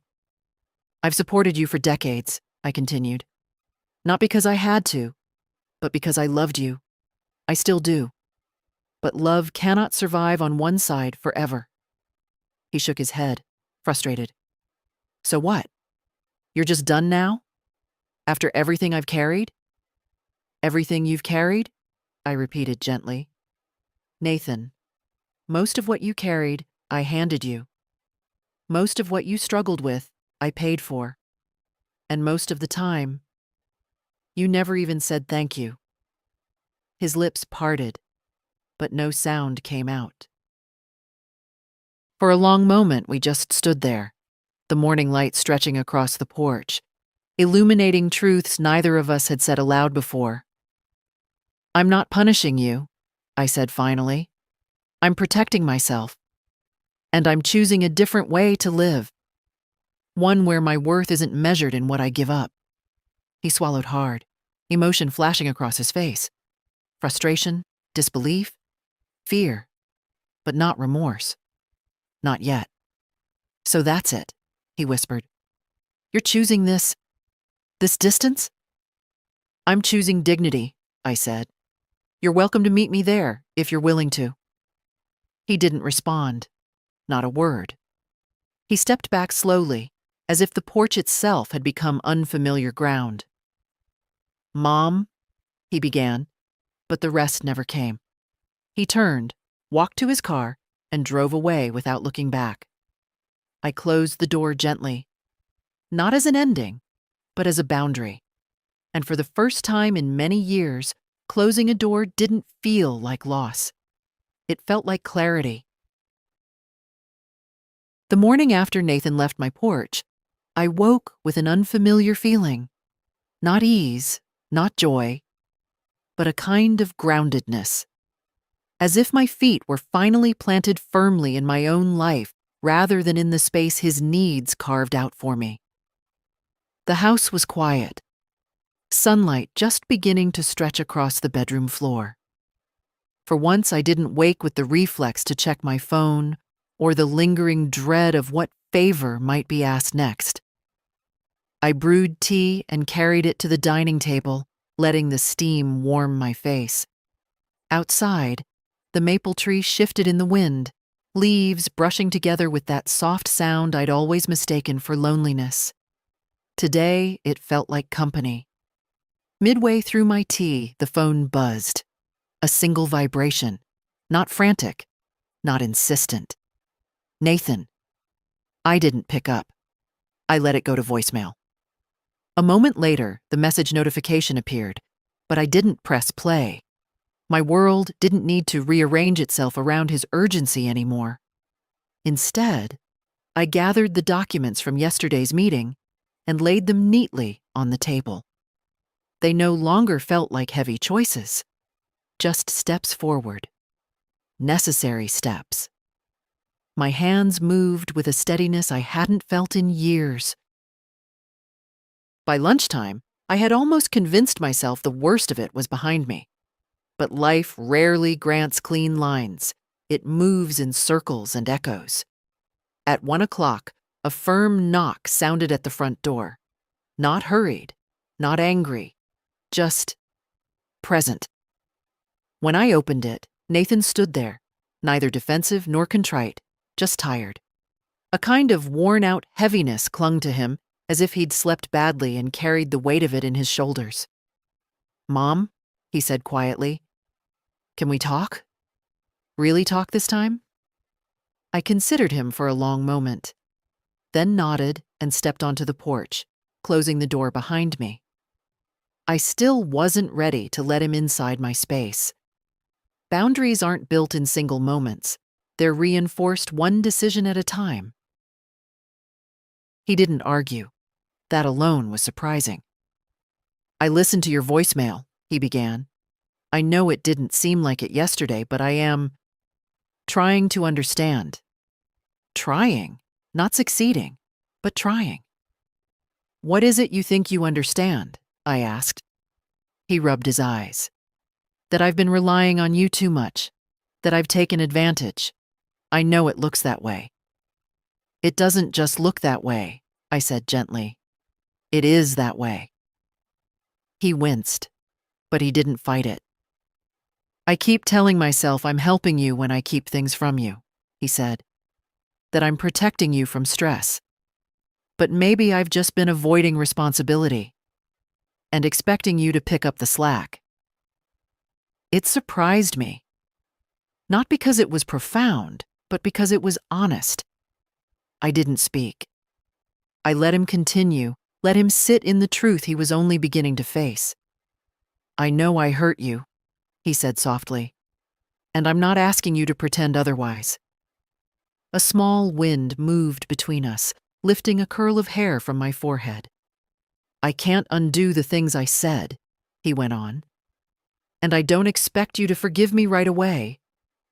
"I've supported you for decades," I continued. "Not because I had to, but because I loved you. I still do. But love cannot survive on one side forever." He shook his head, frustrated. "So what? You're just done now? After everything I've carried?" "Everything you've carried?" I repeated gently. "Nathan, most of what you carried, I handed you. Most of what you struggled with, I paid for. And most of the time, you never even said thank you." His lips parted, but no sound came out. For a long moment, we just stood there, the morning light stretching across the porch, illuminating truths neither of us had said aloud before. "I'm not punishing you," I said finally. "I'm protecting myself. And I'm choosing a different way to live. One where my worth isn't measured in what I give up." He swallowed hard, emotion flashing across his face. Frustration, disbelief, fear, but not remorse. Not yet. "So that's it," he whispered. "You're choosing this distance?" "I'm choosing dignity," I said. "You're welcome to meet me there, if you're willing to." He didn't respond. Not a word. He stepped back slowly, as if the porch itself had become unfamiliar ground. "Mom," he began, but the rest never came. He turned, walked to his car, and drove away without looking back. I closed the door gently, not as an ending, but as a boundary. And for the first time in many years, closing a door didn't feel like loss. It felt like clarity. The morning after Nathan left my porch, I woke with an unfamiliar feeling. Not ease, not joy, but a kind of groundedness. As if my feet were finally planted firmly in my own life rather than in the space his needs carved out for me. The house was quiet, sunlight just beginning to stretch across the bedroom floor. For once, I didn't wake with the reflex to check my phone or the lingering dread of what favor might be asked next. I brewed tea and carried it to the dining table, letting the steam warm my face. Outside, the maple tree shifted in the wind, leaves brushing together with that soft sound I'd always mistaken for loneliness. Today, it felt like company. Midway through my tea, the phone buzzed. A single vibration. Not frantic. Not insistent. Nathan. I didn't pick up. I let it go to voicemail. A moment later, the message notification appeared, but I didn't press play. My world didn't need to rearrange itself around his urgency anymore. Instead, I gathered the documents from yesterday's meeting and laid them neatly on the table. They no longer felt like heavy choices, just steps forward. Necessary steps. My hands moved with a steadiness I hadn't felt in years. By lunchtime, I had almost convinced myself the worst of it was behind me. But life rarely grants clean lines. It moves in circles and echoes. At 1 o'clock, a firm knock sounded at the front door. Not hurried, not angry, just present. When I opened it, Nathan stood there, neither defensive nor contrite, just tired. A kind of worn-out heaviness clung to him, as if he'd slept badly and carried the weight of it in his shoulders. "Mom," he said quietly, "can we talk? Really talk this time?" I considered him for a long moment, then nodded and stepped onto the porch, closing the door behind me. I still wasn't ready to let him inside my space. Boundaries aren't built in single moments. They're reinforced one decision at a time. He didn't argue. That alone was surprising. "I listened to your voicemail," he began. "I know it didn't seem like it yesterday, but I am trying to understand." Trying, not succeeding, but trying. "What is it you think you understand?" I asked. He rubbed his eyes. "That I've been relying on you too much. That I've taken advantage. I know it looks that way." "It doesn't just look that way," I said gently. "It is that way." He winced, but he didn't fight it. "I keep telling myself I'm helping you when I keep things from you," he said. "That I'm protecting you from stress. But maybe I've just been avoiding responsibility and expecting you to pick up the slack." It surprised me. Not because it was profound, but because it was honest. I didn't speak. I let him continue, let him sit in the truth he was only beginning to face. "I know I hurt you," he said softly, "and I'm not asking you to pretend otherwise." A small wind moved between us, lifting a curl of hair from my forehead. "I can't undo the things I said," he went on. "And I don't expect you to forgive me right away,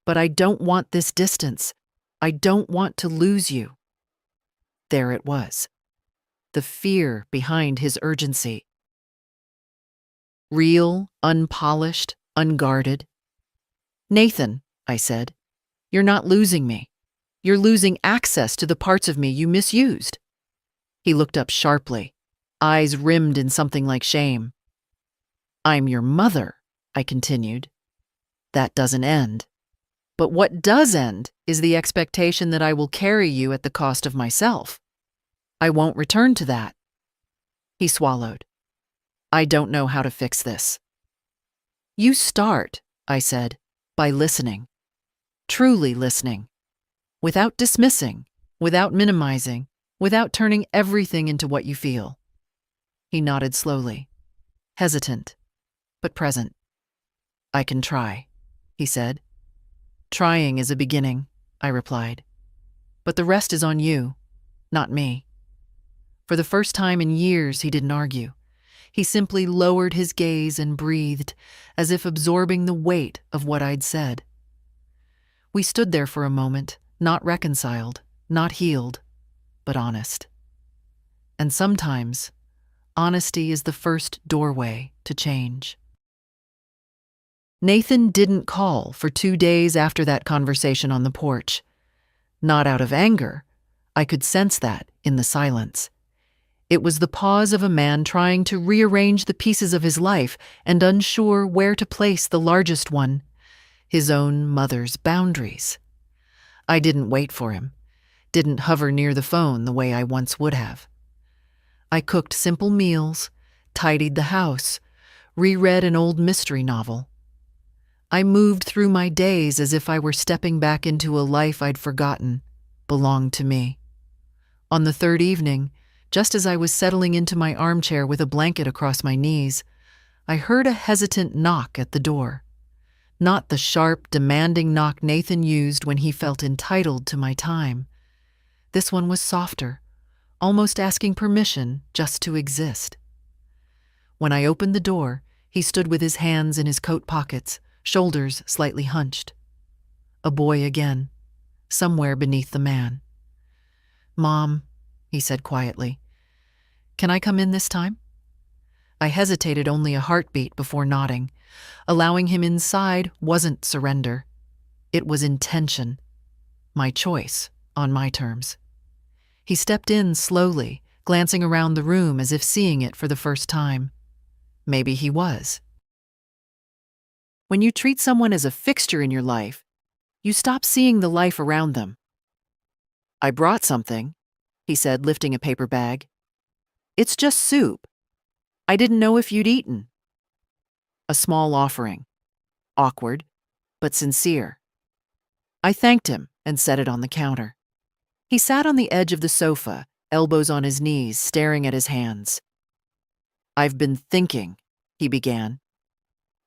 but I don't want this distance. I don't want to lose you." There it was. The fear behind his urgency. Real, unpolished, unguarded. "Nathan," I said, "you're not losing me. You're losing access to the parts of me you misused." He looked up sharply, eyes rimmed in something like shame. "I'm your mother," I continued. "That doesn't end. But what does end is the expectation that I will carry you at the cost of myself. I won't return to that." He swallowed. "I don't know how to fix this." "You start," I said, "by listening. Truly listening. Without dismissing, without minimizing, without turning everything into what you feel." He nodded slowly, hesitant, but present. "I can try," he said. "Trying is a beginning," I replied. "But the rest is on you, not me." For the first time in years, he didn't argue. He simply lowered his gaze and breathed, as if absorbing the weight of what I'd said. We stood there for a moment, not reconciled, not healed, but honest. And sometimes, honesty is the first doorway to change. Nathan didn't call for 2 days after that conversation on the porch. Not out of anger. I could sense that in the silence. It was the pause of a man trying to rearrange the pieces of his life and unsure where to place the largest one, his own mother's boundaries. I didn't wait for him, didn't hover near the phone the way I once would have. I cooked simple meals, tidied the house, reread an old mystery novel. I moved through my days as if I were stepping back into a life I'd forgotten belonged to me. On the third evening, just as I was settling into my armchair with a blanket across my knees, I heard a hesitant knock at the door. Not the sharp, demanding knock Nathan used when he felt entitled to my time. This one was softer, almost asking permission just to exist. When I opened the door, he stood with his hands in his coat pockets, shoulders slightly hunched. A boy again, somewhere beneath the man. "Mom," he said quietly, "can I come in this time?" I hesitated only a heartbeat before nodding. Allowing him inside wasn't surrender. It was intention. My choice, on my terms. He stepped in slowly, glancing around the room as if seeing it for the first time. Maybe he was. When you treat someone as a fixture in your life, you stop seeing the life around them. "I brought something," he said, lifting a paper bag. "It's just soup. I didn't know if you'd eaten." A small offering. Awkward, but sincere. I thanked him and set it on the counter. He sat on the edge of the sofa, elbows on his knees, staring at his hands. "I've been thinking," he began.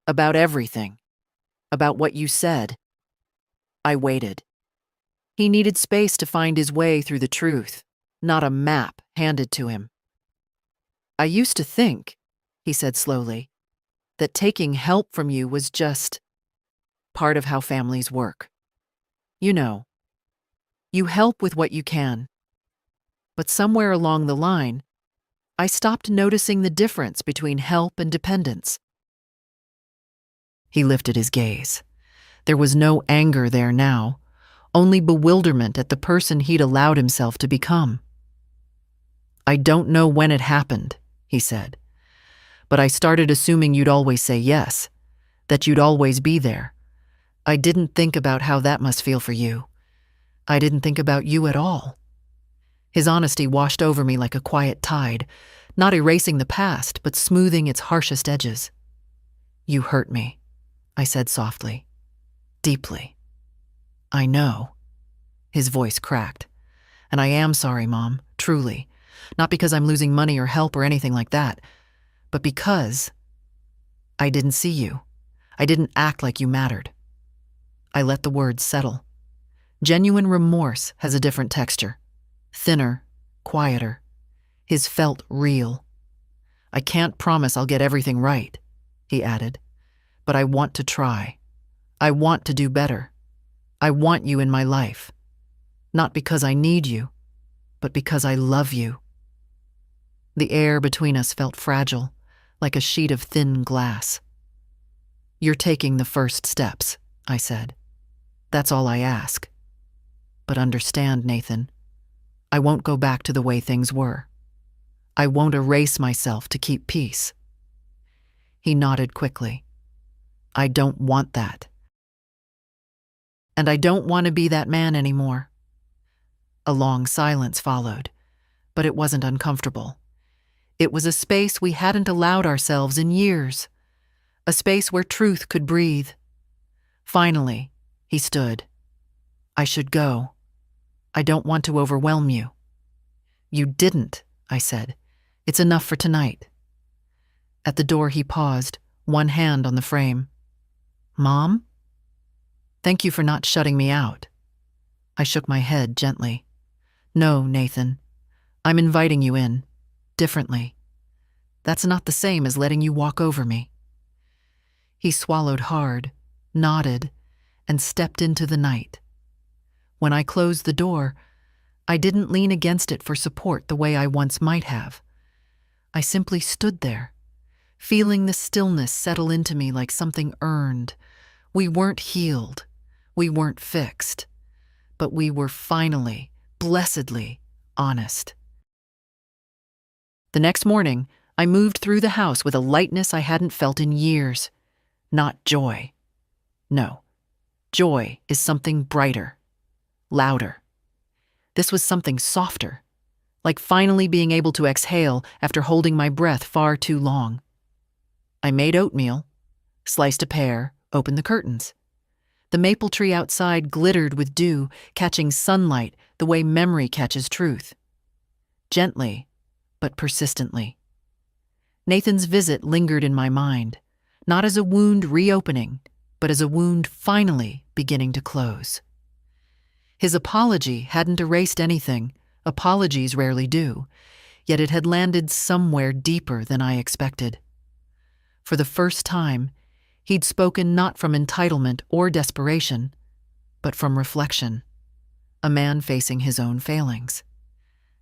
"About everything. About what you said." I waited. He needed space to find his way through the truth, not a map handed to him. "I used to think," he said slowly, "that taking help from you was just part of how families work. You know, you help with what you can. But somewhere along the line, I stopped noticing the difference between help and dependence." He lifted his gaze. There was no anger there now, only bewilderment at the person he'd allowed himself to become. "I don't know when it happened," he said, "but I started assuming you'd always say yes, that you'd always be there. I didn't think about how that must feel for you. I didn't think about you at all." His honesty washed over me like a quiet tide, not erasing the past, but smoothing its harshest edges. "You hurt me," I said softly. "Deeply." "I know." His voice cracked. "And I am sorry, Mom, truly. Not because I'm losing money or help or anything like that, but because I didn't see you. I didn't act like you mattered." I let the words settle. Genuine remorse has a different texture. Thinner, quieter. His felt real. "I can't promise I'll get everything right," he added, "but I want to try. I want to do better. I want you in my life. Not because I need you, but because I love you." The air between us felt fragile, like a sheet of thin glass. "You're taking the first steps," I said. "That's all I ask. But understand, Nathan, I won't go back to the way things were. I won't erase myself to keep peace." He nodded quickly. "I don't want that. And I don't want to be that man anymore." A long silence followed, but it wasn't uncomfortable. It was a space we hadn't allowed ourselves in years, a space where truth could breathe. Finally, he stood. "I should go. I don't want to overwhelm you." "You didn't," I said. "It's enough for tonight." At the door he paused, one hand on the frame. "Mom? Thank you for not shutting me out." I shook my head gently. "No, Nathan. I'm inviting you in. Differently. That's not the same as letting you walk over me." He swallowed hard, nodded, and stepped into the night. When I closed the door, I didn't lean against it for support the way I once might have. I simply stood there, feeling the stillness settle into me like something earned. We weren't healed. We weren't fixed. But we were finally, blessedly, honest. The next morning, I moved through the house with a lightness I hadn't felt in years. Not joy. No, joy is something brighter, louder. This was something softer, like finally being able to exhale after holding my breath far too long. I made oatmeal, sliced a pear, opened the curtains. The maple tree outside glittered with dew, catching sunlight the way memory catches truth. Gently, but persistently. Nathan's visit lingered in my mind, not as a wound reopening, but as a wound finally beginning to close. His apology hadn't erased anything. Apologies rarely do, yet it had landed somewhere deeper than I expected. For the first time, he'd spoken not from entitlement or desperation, but from reflection, a man facing his own failings.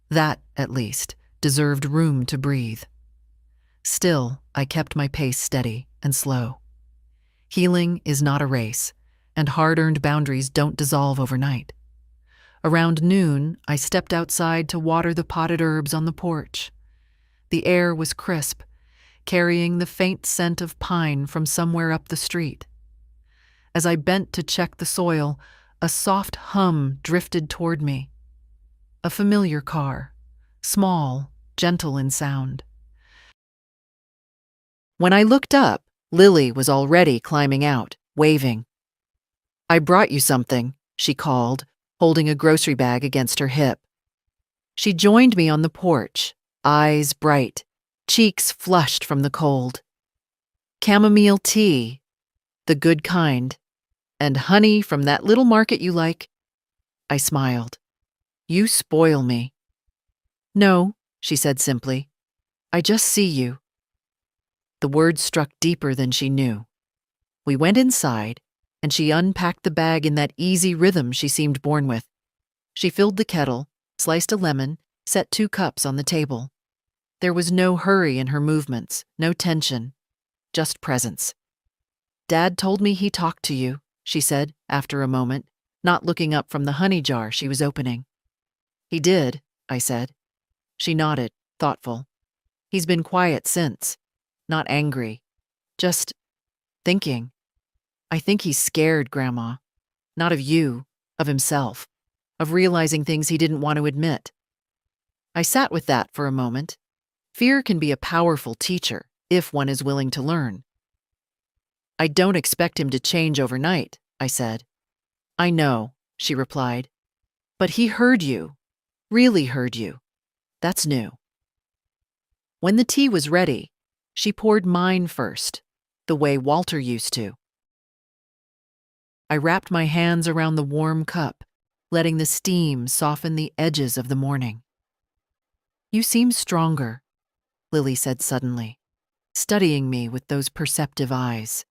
That, at least, deserved room to breathe. Still, I kept my pace steady and slow. Healing is not a race, and hard-earned boundaries don't dissolve overnight. Around noon, I stepped outside to water the potted herbs on the porch. The air was crisp, carrying the faint scent of pine from somewhere up the street. As I bent to check the soil, a soft hum drifted toward me. A familiar car, small, gentle in sound. When I looked up, Lily was already climbing out, waving. "I brought you something," she called, holding a grocery bag against her hip. She joined me on the porch, eyes bright, cheeks flushed from the cold. "Chamomile tea, the good kind, and honey from that little market you like." I smiled. "You spoil me." "No," she said simply. "I just see you." The words struck deeper than she knew. We went inside, and she unpacked the bag in that easy rhythm she seemed born with. She filled the kettle, sliced a lemon, set 2 cups on the table. There was no hurry in her movements, no tension, just presence. "Dad told me he talked to you," she said after a moment, not looking up from the honey jar she was opening. "He did," I said. She nodded, thoughtful. "He's been quiet since. Not angry. Just thinking. I think he's scared, Grandma. Not of you, of himself, of realizing things he didn't want to admit." I sat with that for a moment. Fear can be a powerful teacher, if one is willing to learn. "I don't expect him to change overnight," I said. "I know," she replied. "But he heard you. Really heard you. That's new." When the tea was ready, she poured mine first, the way Walter used to. I wrapped my hands around the warm cup, letting the steam soften the edges of the morning. "You seem stronger," Lily said suddenly, studying me with those perceptive eyes.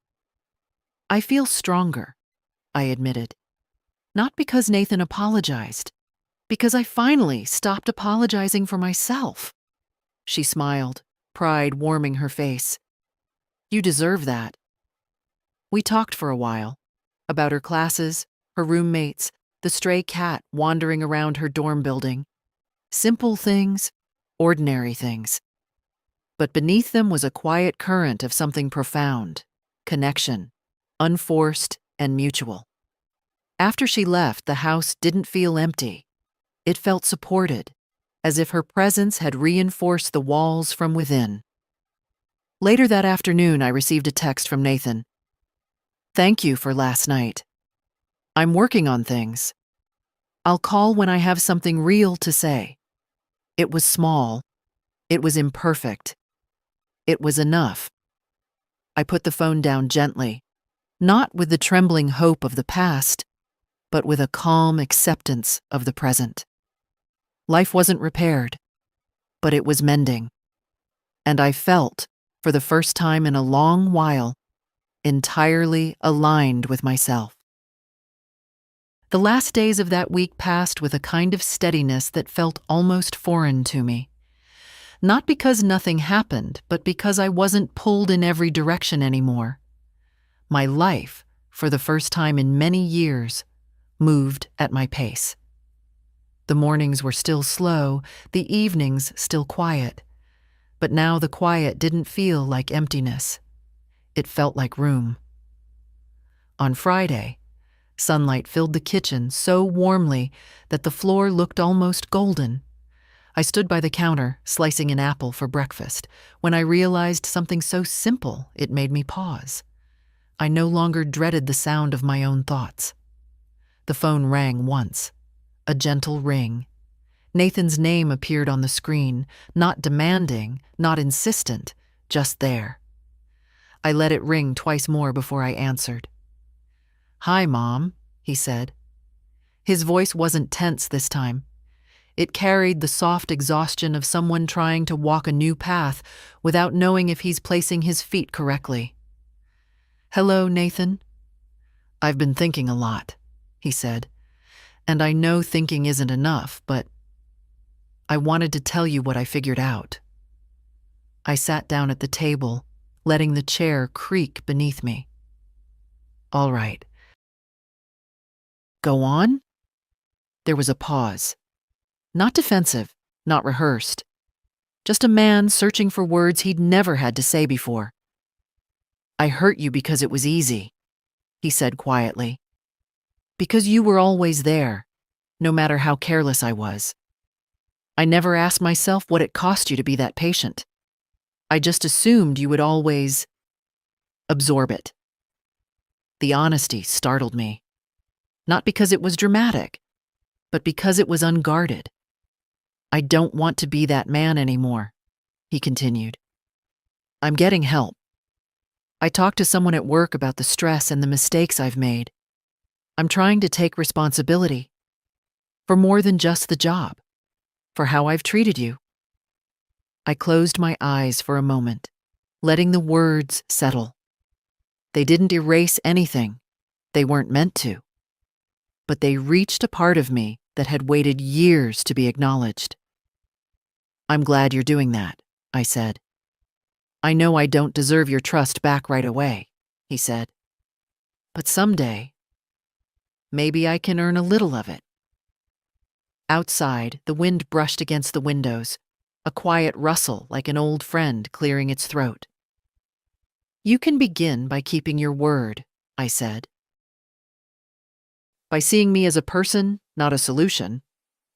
"I feel stronger," I admitted. "Not because Nathan apologized, because I finally stopped apologizing for myself." She smiled, pride warming her face. "You deserve that." We talked for a while, about her classes, her roommates, the stray cat wandering around her dorm building. Simple things, ordinary things. But beneath them was a quiet current of something profound, connection, unforced and mutual. After she left, the house didn't feel empty. It felt supported, as if her presence had reinforced the walls from within. Later that afternoon, I received a text from Nathan. "Thank you for last night. I'm working on things. I'll call when I have something real to say." It was small. It was imperfect. It was enough. I put the phone down gently, not with the trembling hope of the past, but with a calm acceptance of the present. Life wasn't repaired, but it was mending. And I felt, for the first time in a long while, entirely aligned with myself. The last days of that week passed with a kind of steadiness that felt almost foreign to me. Not because nothing happened, but because I wasn't pulled in every direction anymore. My life, for the first time in many years, moved at my pace. The mornings were still slow, the evenings still quiet, But now the quiet didn't feel like emptiness. It felt like room. On Friday, sunlight filled the kitchen so warmly that the floor looked almost golden. I stood by the counter, slicing an apple for breakfast, when I realized something so simple it made me pause. I no longer dreaded the sound of my own thoughts. The phone rang once, a gentle ring. Nathan's name appeared on the screen, not demanding, not insistent, just there. I let it ring twice more before I answered. "Hi, Mom," he said. His voice wasn't tense this time. It carried the soft exhaustion of someone trying to walk a new path without knowing if he's placing his feet correctly. "Hello, Nathan." "I've been thinking a lot," he said. "And I know thinking isn't enough, but I wanted to tell you what I figured out." I sat down at the table, letting the chair creak beneath me. "All right. Go on?" There was a pause. Not defensive, not rehearsed. Just a man searching for words he'd never had to say before. "I hurt you because it was easy," he said quietly. "Because you were always there, no matter how careless I was. I never asked myself what it cost you to be that patient. I just assumed you would always absorb it." The honesty startled me. Not because it was dramatic, but because it was unguarded. "I don't want to be that man anymore," he continued. "I'm getting help. I talked to someone at work about the stress and the mistakes I've made. I'm trying to take responsibility for more than just the job, for how I've treated you." I closed my eyes for a moment, letting the words settle. They didn't erase anything. They weren't meant to. But they reached a part of me that had waited years to be acknowledged. "I'm glad you're doing that," I said. "I know I don't deserve your trust back right away," he said. "But someday, maybe I can earn a little of it." Outside, the wind brushed against the windows, a quiet rustle like an old friend clearing its throat. "You can begin by keeping your word," I said. "By seeing me as a person, not a solution."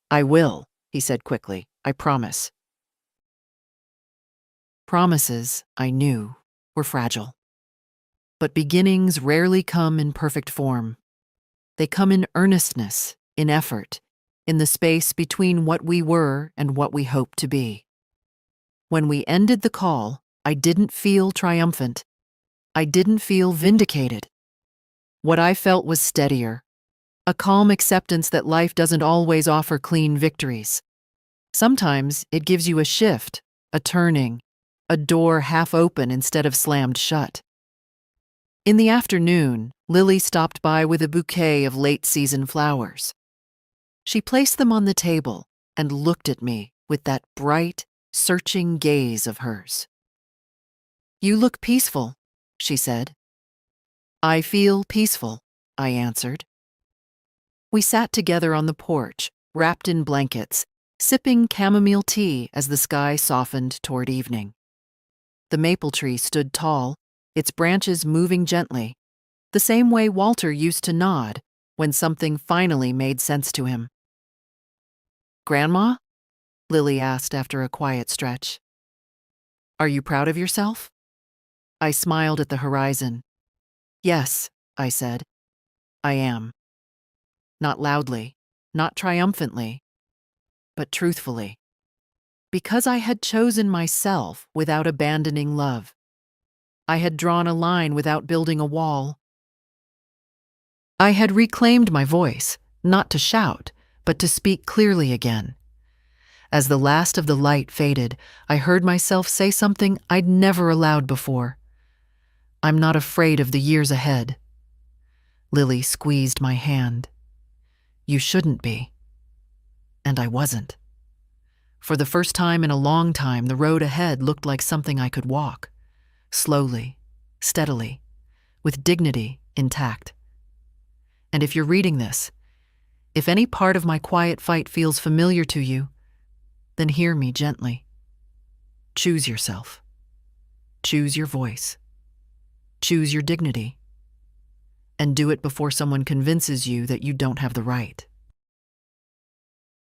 "I will," he said quickly. "I promise." Promises, I knew, were fragile. But beginnings rarely come in perfect form. They come in earnestness, in effort, in the space between what we were and what we hoped to be. When we ended the call, I didn't feel triumphant. I didn't feel vindicated. What I felt was steadier, a calm acceptance that life doesn't always offer clean victories. Sometimes it gives you a shift, a turning, a door half open instead of slammed shut. In the afternoon, Lily stopped by with a bouquet of late-season flowers. She placed them on the table and looked at me with that bright, searching gaze of hers. "You look peaceful," she said. "I feel peaceful," I answered. We sat together on the porch, wrapped in blankets, sipping chamomile tea as the sky softened toward evening. The maple tree stood tall, its branches moving gently, the same way Walter used to nod when something finally made sense to him. "Grandma?" Lily asked after a quiet stretch. "Are you proud of yourself?" I smiled at the horizon. "Yes," I said. "I am." Not loudly, not triumphantly, but truthfully. Because I had chosen myself without abandoning love. I had drawn a line without building a wall. I had reclaimed my voice, not to shout, but to speak clearly again. As the last of the light faded, I heard myself say something I'd never allowed before. "I'm not afraid of the years ahead." Lily squeezed my hand. "You shouldn't be." And I wasn't. For the first time in a long time, the road ahead looked like something I could walk. Slowly, steadily, with dignity intact. And if you're reading this, if any part of my quiet fight feels familiar to you, then hear me gently. Choose yourself. Choose your voice. Choose your dignity. And do it before someone convinces you that you don't have the right.